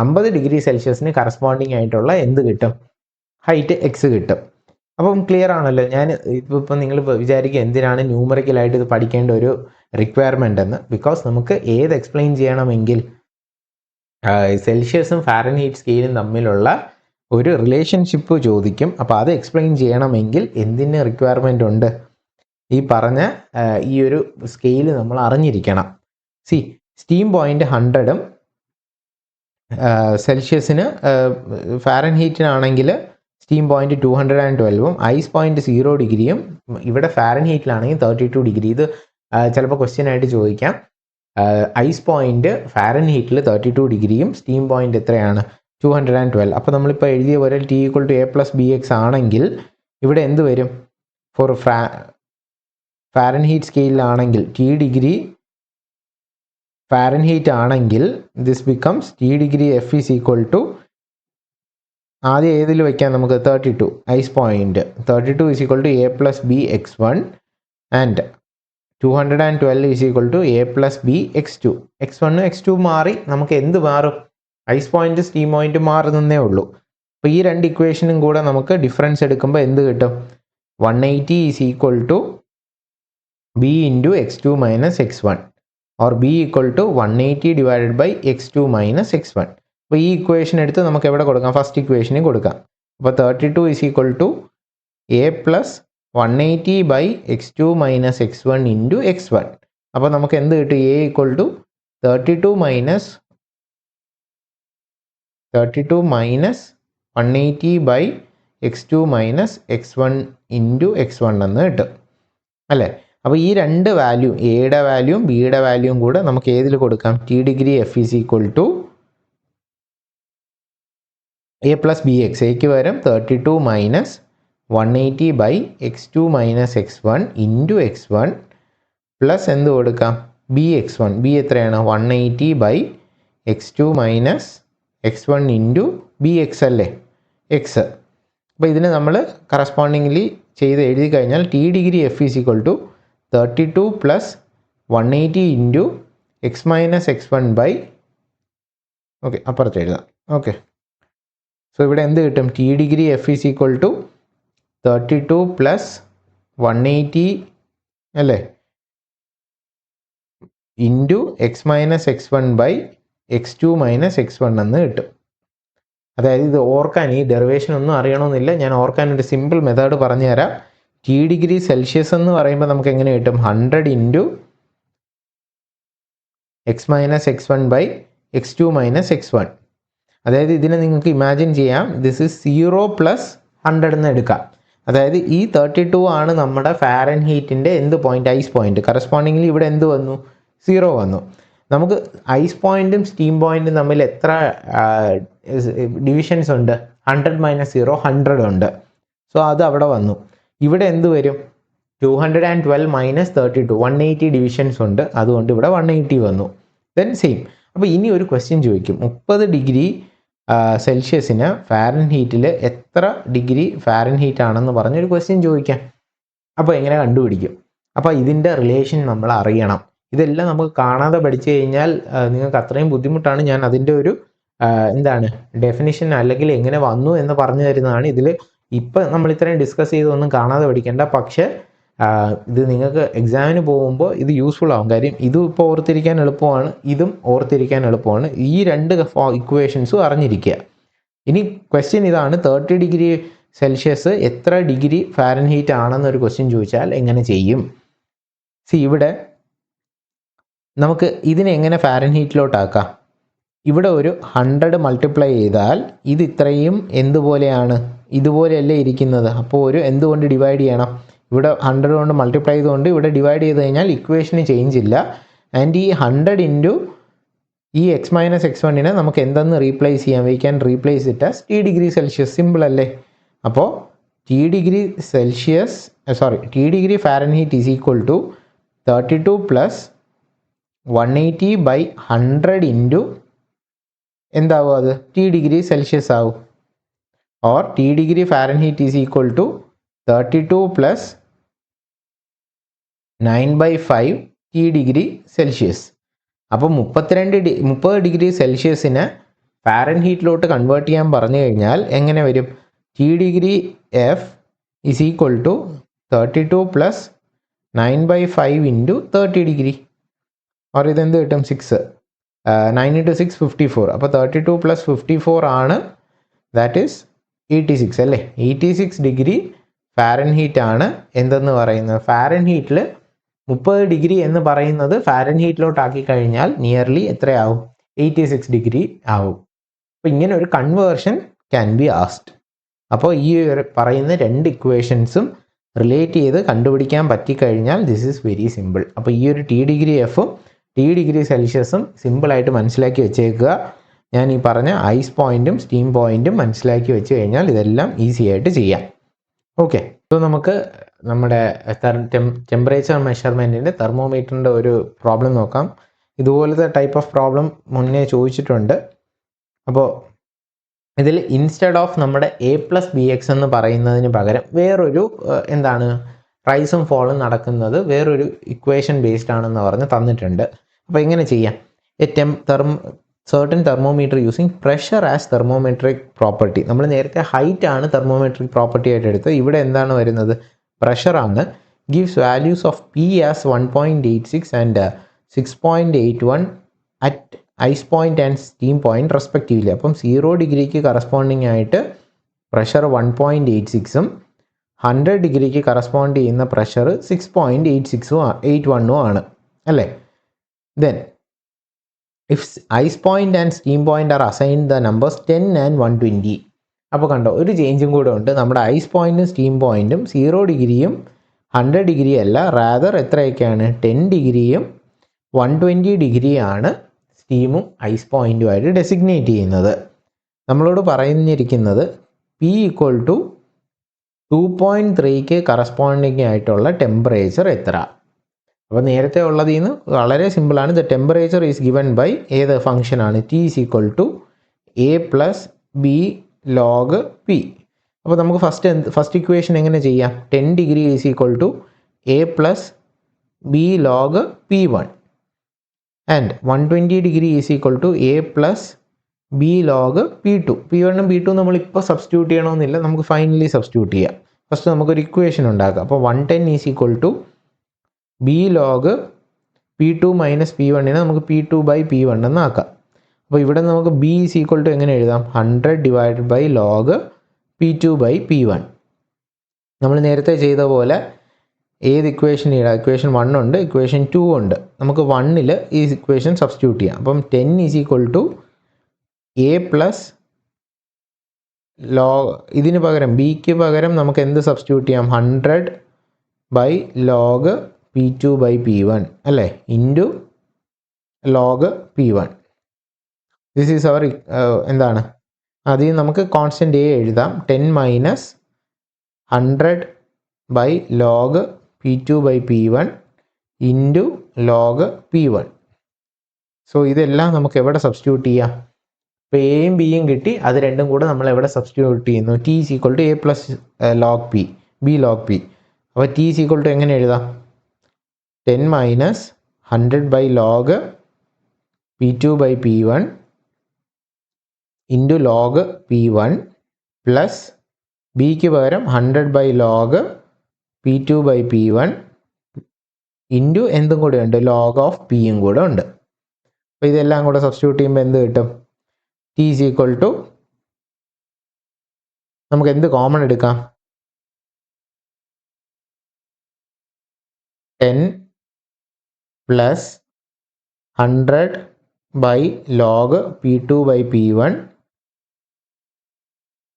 50 ഡിഗ്രി സെൽഷ്യസിന് കറസ്പോണ്ടിങ് ആയിട്ടുള്ള എന്ത് കിട്ടും? ഹൈറ്റ് എക്സ് കിട്ടും. അപ്പം ക്ലിയർ ആണല്ലോ. ഞാൻ ഇപ്പം നിങ്ങൾ വിചാരിക്കുക എന്തിനാണ് ന്യൂമറിക്കലായിട്ട് ഇത് പഠിക്കേണ്ട ഒരു റിക്വയർമെൻ്റ് എന്ന്. ബിക്കോസ് നമുക്ക് ഏത് എക്സ്പ്ലെയിൻ ചെയ്യണമെങ്കിൽ സെൽഷ്യസും ഫാരൻഹീറ്റ് സ്കെയിലും തമ്മിലുള്ള ഒരു റിലേഷൻഷിപ്പ് ചോദിക്കും. അപ്പോൾ അത് എക്സ്പ്ലെയിൻ ചെയ്യണമെങ്കിൽ എന്തിന് റിക്വയർമെൻ്റ് ഉണ്ട്? ഈ പറഞ്ഞ ഈ ഒരു സ്കെയിൽ നമ്മൾ അറിഞ്ഞിരിക്കണം. സ്റ്റീം പോയിൻ്റ് 100ഉം സെൽഷ്യസിന് ഫാരൻഹീറ്റിനാണെങ്കിൽ സ്റ്റീം പോയിൻ്റ് 212ഉം ഐസ് പോയിൻ്റ് 0 ഡിഗ്രിയും ഇവിടെ ഫാരൻഹീറ്റിലാണെങ്കിൽ 32 ഡിഗ്രി. ഇത് ചിലപ്പോൾ ക്വസ്റ്റ്യൻ ആയിട്ട് ചോദിക്കാം. ഐസ് പോയിൻ്റ് ഫാരൻഹീറ്റിൽ 32 ഡിഗ്രിയും സ്റ്റീം പോയിൻ്റ് എത്രയാണ്? 212. അപ്പോൾ നമ്മളിപ്പോൾ എഴുതിയ പോലെ T = a + bx ആണെങ്കിൽ ഇവിടെ എന്ത് വരും? ഫോർ ഫാരൻഹീറ്റ് സ്കെയിലാണെങ്കിൽ T ഡിഗ്രി ഫാരൻഹീറ്റ് ആണെങ്കിൽ this becomes T degree F is equal to ആദ്യം ഏതിൽ വയ്ക്കാം? നമുക്ക് 32 ice point 32 is equal to a + b x1 and 212 is equal to a + b x2. x1 x2 മാറി നമുക്ക് എന്ത് മാറും? ഐസ് പോയിൻ്റ് സ്റ്റീം പോയിൻ്റ് മാറുന്നേ ഉള്ളൂ. അപ്പോൾ ഈ രണ്ട് ഇക്വേഷനും കൂടെ നമുക്ക് ഡിഫറൻസ് എടുക്കുമ്പോൾ എന്ത് കിട്ടും? 180 is equal to b × x2 - x1 or b = 180 / x2 - x1. അപ്പോൾ ഈ ഇക്വേഷൻ എടുത്ത് നമുക്ക് എവിടെ കൊടുക്കാം? ഫസ്റ്റ് ഇക്വേഷനിൽ കൊടുക്കാം. അപ്പോൾ 32 is equal to a + 180/x2 - x1 × x1. അപ്പോൾ നമുക്ക് എന്ത് കിട്ടും? a = 32 minus 180 by x2 minus x1 into x1 എന്ന് കിട്ടും അല്ലേ. അപ്പോൾ ഈ രണ്ട് വാല്യൂ, എയുടെ വാല്യൂവും ബിയുടെ വാല്യൂവും കൂടെ നമുക്ക് ഏതിൽ കൊടുക്കാം? T degree F is equal to A plus B X. എക്ക് പകരം 32 minus 180 by x2 minus x1 into x1 plus എന്ത് കൊടുക്കാം? B x1. ബി എത്രയാണ്? 180 by x2 minus x1 into B X അല്ലേ, എക്സ്. അപ്പോൾ ഇതിന് നമ്മൾ കറസ്പോണ്ടിങ്ലി ചെയ്ത് എഴുതി കഴിഞ്ഞാൽ T degree F is equal to 32 plus 180 into X minus x1 by, okay അപ്പുറത്ത് എഴുതാം. ഓക്കെ, സോ ഇവിടെ എന്ത് കിട്ടും? T degree F is equal to 32 plus 180 അല്ലേ into X minus x1 by x2 minus x1 എന്ന് കിട്ടും. അതായത് ഇത് ഓർക്കാൻ, ഈ ഡെറിവേഷൻ ഒന്നും അറിയണമെന്നില്ല, ഞാൻ ഓർക്കാൻ ഒരു സിമ്പിൾ മെത്തേഡ് പറഞ്ഞു തരാം. ടി ഡിഗ്രി സെൽഷ്യസ് എന്ന് പറയുമ്പോൾ നമുക്ക് എങ്ങനെ കിട്ടും? 100 into X minus x1 by x2 minus x1. അതായത് ഇതിനെ നിങ്ങൾക്ക് ഇമാജിൻ ചെയ്യാം, ദിസ് ഇസ് 0 പ്ലസ് 100 എന്ന് എടുക്കാം. അതായത് ഈ 32 ആണ് നമ്മുടെ ഫാരൻഹീറ്റിൻ്റെ എന്ത് പോയിന്റ്? Ice point. കറസ്പോണ്ടിങ്ലി ഇവിടെ എന്ത് വന്നു? 0 വന്നു. നമുക്ക് ഐസ് പോയിന്റും സ്റ്റീം പോയിന്റും തമ്മിൽ എത്ര ഡിവിഷൻസ് ഉണ്ട്? 100 മൈനസ് 0 100 ഉണ്ട്. സോ അത് അവിടെ വന്നു. ഇവിടെ എന്ത് വരും? 212 മൈനസ് 32 180 ഡിവിഷൻസ് ഉണ്ട്, അതുകൊണ്ട് ഇവിടെ 180 വന്നു. Then same. അപ്പോൾ ഇനി ഒരു ക്വസ്റ്റ്യൻ ചോദിക്കും, 30 ഡിഗ്രി സെൽഷ്യസിന് ഫാരൻഹീറ്റിൽ എത്ര ഡിഗ്രി ഫാരൻഹീറ്റ് ആണെന്ന് പറഞ്ഞൊരു ക്വസ്റ്റ്യൻ ചോദിക്കാം. അപ്പോൾ എങ്ങനെ കണ്ടുപിടിക്കും? അപ്പോൾ ഇതിൻ്റെ റിലേഷൻ നമ്മൾ അറിയണം. ഇതെല്ലാം നമുക്ക് കാണാതെ പഠിച്ചു കഴിഞ്ഞാൽ നിങ്ങൾക്ക് അത്രയും ബുദ്ധിമുട്ടാണ്. ഞാൻ അതിൻ്റെ ഒരു എന്താണ് ഡെഫിനിഷൻ അല്ലെങ്കിൽ എങ്ങനെ വന്നു എന്ന് പറഞ്ഞു തരുന്നതാണ്. ഇതിൽ ഇപ്പം നമ്മൾ ഇത്രയും ഡിസ്കസ് ചെയ്തൊന്നും കാണാതെ പഠിക്കേണ്ട, പക്ഷേ ഇത് നിങ്ങൾക്ക് എക്സാമിന് പോകുമ്പോൾ ഇത് യൂസ്ഫുൾ ആവും. കാര്യം ഇതും ഇപ്പോൾ ഓർത്തിരിക്കാൻ എളുപ്പമാണ്, ഇതും ഓർത്തിരിക്കാൻ എളുപ്പമാണ്. ഈ രണ്ട് ഇക്വേഷൻസും അറിഞ്ഞിരിക്കുക. ഇനി ക്വസ്റ്റ്യൻ ഇതാണ്, 30 ഡിഗ്രി സെൽഷ്യസ് എത്ര ഡിഗ്രി ഫാരൻഹീറ്റ് ആണെന്നൊരു ക്വസ്റ്റ്യൻ ചോദിച്ചാൽ എങ്ങനെ ചെയ്യും? ഇവിടെ നമുക്ക് ഇതിനെ എങ്ങനെ ഫാരൻഹീറ്റിലോട്ടാക്കാം? ഇവിടെ ഒരു 100 മൾട്ടിപ്ലൈ ചെയ്താൽ ഇത് ഇത്രയും എന്തുപോലെയാണ്? ഇതുപോലെയല്ലേ ഇരിക്കുന്നത്. അപ്പോൾ ഒരു എന്തുകൊണ്ട് ഡിവൈഡ് ചെയ്യണം? ഇവിടെ 100 കൊണ്ട് മൾട്ടിപ്ലൈ ചെയ്തുകൊണ്ട് ഇവിടെ ഡിവൈഡ് ചെയ്ത് കഴിഞ്ഞാൽ ഇക്വേഷന് ചേഞ്ച് ഇല്ല. ആൻഡ് ഈ 100 ഇൻറ്റു ഈ എക്സ് മൈനസ് x1നെ നമുക്ക് എന്തെന്ന് റീപ്ലേസ് ചെയ്യാം? We can replace it as T degree Celsius. Simple അല്ലേ? അപ്പോൾ T degree Fahrenheit is equal to 32 plus 180 by 100 into എന്താവും? അത് ടി ഡിഗ്രി സെൽഷ്യസ് ആവും. Or T degree Fahrenheit is equal to 32 plus 9/5 T degree Celsius. അപ്പോൾ 30 degree സെൽഷ്യസിന് ഫാരൻഹീറ്റിലോട്ട് convert ചെയ്യാൻ പറഞ്ഞു കഴിഞ്ഞാൽ എങ്ങനെ വരും? T degree F is equal to 32 plus 9/5 into 30 degree. Or ഇതെന്ത് കിട്ടും? 6. 9 ഇൻറ്റു 6 54. അപ്പോൾ 32 പ്ലസ് 54 ആണ്, ദാറ്റ് ഈസ് 86 അല്ലേ. 86 ഡിഗ്രി ഫാരൻഹീറ്റ് ആണ് എന്തെന്ന് പറയുന്നത്. ഫാരൻഹീറ്റിൽ 30 ഡിഗ്രി എന്ന് പറയുന്നത് ഫാരൻഹീറ്റിലോട്ടാക്കി കഴിഞ്ഞാൽ നിയർലി എത്രയാവും? 86 ഡിഗ്രി ആവും. അപ്പോൾ ഇങ്ങനെ ഒരു കൺവേർഷൻ ക്യാൻ ബി ആസ്ഡ്. അപ്പോൾ ഈ ഒരു പറയുന്ന രണ്ട് ഇക്വേഷൻസും റിലേറ്റ് ചെയ്ത് കണ്ടുപിടിക്കാൻ പറ്റിക്കഴിഞ്ഞാൽ ദിസ് ഈസ് വെരി സിമ്പിൾ. അപ്പോൾ ഈ ഒരു ടി ഡിഗ്രി എഫും ടി ഡിഗ്രി സെൽഷ്യസും സിമ്പിളായിട്ട് മനസ്സിലാക്കി വെച്ചേക്കുക. ഞാൻ ഈ പറഞ്ഞ ഐസ് പോയിന്റും സ്റ്റീം പോയിന്റും മനസ്സിലാക്കി വെച്ച് കഴിഞ്ഞാൽ ഇതെല്ലാം ഈസി ആയിട്ട് ചെയ്യാം. ഓക്കെ, സോ നമുക്ക് നമ്മുടെ ടെമ്പറേച്ചർ മെഷർമെൻറ്റിൻ്റെ തെർമോമീറ്ററിൻ്റെ ഒരു പ്രോബ്ലം നോക്കാം. ഇതുപോലത്തെ ടൈപ്പ് ഓഫ് പ്രോബ്ലം മുന്നേ ചോദിച്ചിട്ടുണ്ട്. അപ്പോൾ ഇതിൽ ഇൻസ്റ്റെഡ് ഓഫ് നമ്മുടെ A+BX എന്ന് പറയുന്നതിന് പകരം വേറൊരു എന്താണ് റൈസും ഫോളും നടക്കുന്നത് വേറൊരു ഇക്വേഷൻ ബേസ്ഡ് ആണെന്ന് പറഞ്ഞ് തന്നിട്ടുണ്ട്. അപ്പോൾ എങ്ങനെ ചെയ്യാം? certain thermometer using pressure as thermometric property. നമ്മൾ നേരത്തെ ഹൈറ്റ് ആണ് തെർമോമെട്രിക് പ്രോപ്പർട്ടി ആയിട്ട് എടുത്തത്. ഇവിടെ എന്താണ് വരുന്നത്? പ്രഷർ ആണ്. Gives values of P as 1.86 and 6.81 at ice point and steam point respectively. അപ്പം 0 ഡിഗ്രിക്ക് കറസ്പോണ്ടിങ് ആയിട്ട് പ്രഷർ 1.86ഉം 100 ഡിഗ്രിക്ക് കറസ്പോണ്ട് ചെയ്യുന്ന പ്രഷർ 6.86ഉം 81ഉം ആണ് അല്ലേ. Then if ice point and steam point are assigned the numbers 10 and 120. അപ്പോൾ കണ്ടോ, ഒരു ചേഞ്ചും കൂടെ ഉണ്ട്. നമ്മുടെ ഐസ് പോയിന്റും സ്റ്റീം പോയിന്റും 0 ഡിഗ്രിയും 100 ഡിഗ്രി അല്ല, റാദർ എത്രയൊക്കെയാണ് 10 ഡിഗ്രിയും 120 ഡിഗ്രിയാണ് സ്റ്റീമും ഐസ് പോയിന്റുമായിട്ട് ഡെസിഗ്നേറ്റ് ചെയ്യുന്നത്. നമ്മളോട് പറഞ്ഞിരിക്കുന്നത് P ഈക്വൽ ടു 2.3ക്ക് കറസ്പോണ്ടിങ് ആയിട്ടുള്ള ടെമ്പറേച്ചർ എത്ര. അപ്പോൾ നേരത്തെ ഉള്ളതിൽ നിന്ന് വളരെ സിമ്പിളാണ്. The temperature is given by ഏത് ഫംഗ്ഷനാണ്, T is equal to A plus B log P. അപ്പോൾ നമുക്ക് ഫസ്റ്റ് ഇക്വേഷൻ എങ്ങനെ ചെയ്യാം? 10 degree is equal to A plus B log P1 and 120 degree is equal to A plus B log P2. P1ഉം P2 നമ്മളിപ്പോൾ substitute ചെയ്യണമെന്നില്ല, നമുക്ക് finally substitute ചെയ്യാം. First നമുക്കൊരു ഇക്വേഷൻ ഉണ്ടാക്കാം. അപ്പോൾ 110 is equal to B log P2 minus P1നെ നമുക്ക് P2 ബൈ P1 എന്നാക്കാം. അപ്പോൾ ഇവിടെ നമുക്ക് B ഈസ് ഈക്വൽ ടു എങ്ങനെ എഴുതാം? 100 divided by log P2 by P1. നമ്മൾ നേരത്തെ ചെയ്ത പോലെ ഏത് ഇക്വേഷൻ ഇടാം? ഇക്വേഷൻ 1 ഉണ്ട്, ഇക്വേഷൻ 2 ഉണ്ട്. നമുക്ക് 1ൽ ഈ ഇക്വേഷൻ സബ്സ്റ്റിറ്റ്യൂട്ട് ചെയ്യാം. അപ്പം 10 is equal to A plus log, ഇതിന് പകരം ബിക്ക് പകരം നമുക്ക് എന്ത് സബ്സ്റ്റിറ്റ്യൂട്ട് ചെയ്യാം? 100 by log P2 by P1 അല്ലേ, into log P1. This is our എന്താണ്, അതിൽ നമുക്ക് കോൺസ്റ്റൻറ്റ് A എഴുതാം. 10 minus 100 by log P2 by P1 into log P1. So ഇതെല്ലാം നമുക്ക് എവിടെ സബ്സ്റ്റിറ്റ്യൂട്ട് ചെയ്യാം? ഇപ്പോൾ എയും ബിയും കിട്ടി, അത് രണ്ടും കൂടെ നമ്മൾ എവിടെ സബ്സ്റ്റിറ്റ്യൂട്ട് ചെയ്യുന്നു? T is equal to A plus log P B log P. അപ്പോൾ T ഈസ് ഈക്വൽ ടു എങ്ങനെ എഴുതാം? 10 minus 100 by log P2 by P1 into log P1 plus ബിക്ക് പകരം 100 by log P2 by P1 into എന്തും കൂടെ ഉണ്ട്? Log of പിയും കൂടെ ഉണ്ട്. അപ്പോൾ ഇതെല്ലാം കൂടെ സബ്സ്റ്റിറ്റ്യൂട്ട് ചെയ്യുമ്പോൾ എന്ത് കിട്ടും? T ഈസ് ഈക്വൽ ടു, നമുക്ക് എന്ത് കോമൺ എടുക്കാം? 10 plus 100 by log P2 by P1.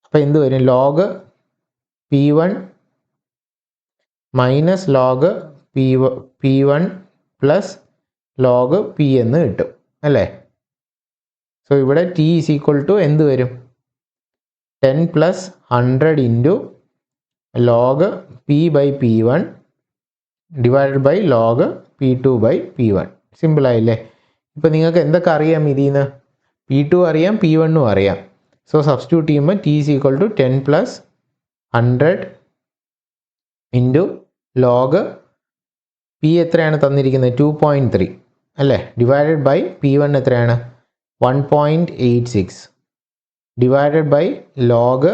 അപ്പോൾ എന്ത് വരും? Log P1 minus log P1 plus log P എന്ന് കിട്ടും അല്ലേ. സോ ഇവിടെ T ഈസ് ഈക്വൽ ടു എന്ത് വരും? 10 plus 100 into log P by P1 divided by log P2 by P1. സിമ്പിളായില്ലേ? ഇപ്പോൾ നിങ്ങൾക്ക് എന്തൊക്കെ അറിയാം ഇതിൽ നിന്ന്? P2 അറിയാം, P1ഉം അറിയാം. സോ സബ്സ്റ്റിറ്റ്യൂട്ട് ചെയ്യുമ്പോൾ T is equal to 10 plus 100 into log P എത്രയാണ് തന്നിരിക്കുന്നത്? 2.3 അല്ലേ, ഡിവൈഡഡ് ബൈ P1 എത്രയാണ്? 1.86 divided by log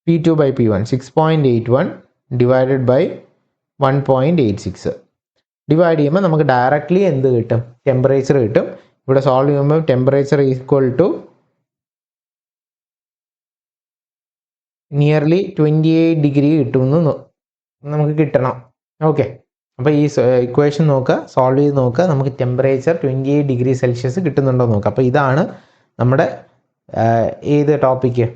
P2 by P1 6.81 divided by 1.86. Divide ചെയ്യുമ്പോൾ നമുക്ക് ഡയറക്റ്റ്ലി എന്ത് കിട്ടും? ടെമ്പറേച്ചർ കിട്ടും. ഇവിടെ സോൾവ് ചെയ്യുമ്പോൾ temperature equal to nearly 28 degree കിട്ടുമെന്ന് നമുക്ക് കിട്ടണം. ഓക്കെ, അപ്പോൾ ഈ ഇക്വേഷൻ നോക്കുക, സോൾവ് ചെയ്ത് നോക്കുക, നമുക്ക് ടെമ്പറേച്ചർ 28 ഡിഗ്രി സെൽഷ്യസ് കിട്ടുന്നുണ്ടോ നോക്കുക. അപ്പോൾ ഇതാണ് നമ്മുടെ ഏത് ടോപ്പിക്ക്?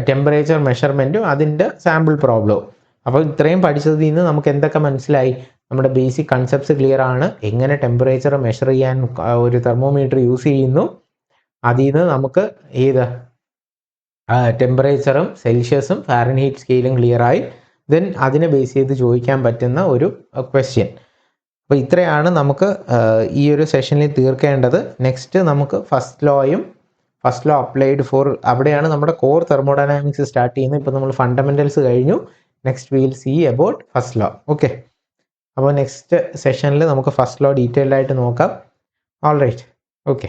ടെമ്പറേച്ചർ മെഷർമെൻറ്റും അതിൻ്റെ സാമ്പിൾ പ്രോബ്ലവും. അപ്പോൾ ഇത്രയും പഠിച്ചതിൽ നിന്ന് നമുക്ക് എന്തൊക്കെ മനസ്സിലായി? നമ്മുടെ ബേസിക് കൺസെപ്റ്റ്സ് ക്ലിയർ ആണ്. എങ്ങനെ ടെമ്പറേച്ചർ മെഷർ ചെയ്യാൻ ഒരു തെർമോമീറ്റർ യൂസ് ചെയ്യുന്നു, അതിൽ നിന്ന് നമുക്ക് ഏത് ടെമ്പറേച്ചറും സെൽഷ്യസും ഫാരൻഹീറ്റ് സ്കെയിലും ക്ലിയറായി. ദെൻ അതിനെ ബേസ് ചെയ്ത് ചോദിക്കാൻ പറ്റുന്ന ഒരു ക്വസ്റ്റ്യൻ. അപ്പോൾ ഇത്രയാണ് നമുക്ക് ഈ ഒരു സെഷനിൽ തീർക്കേണ്ടത്. നെക്സ്റ്റ് നമുക്ക് ഫസ്റ്റ് ലോ അപ്ലൈഡ് ഫോർ, അവിടെയാണ് നമ്മുടെ കോർ തെർമോഡൈനാമിക്സ് സ്റ്റാർട്ട് ചെയ്യുന്നത്. ഇപ്പോൾ നമ്മൾ ഫണ്ടമെൻ്റൽസ് കഴിഞ്ഞു. Next will see about first law. Okay, അപ്പോൾ നെക്സ്റ്റ് സെഷനിൽ നമുക്ക് ഫസ്റ്റ് ലോ ഡീറ്റെയിൽഡ് ആയിട്ട് നോക്കാം. All right, okay.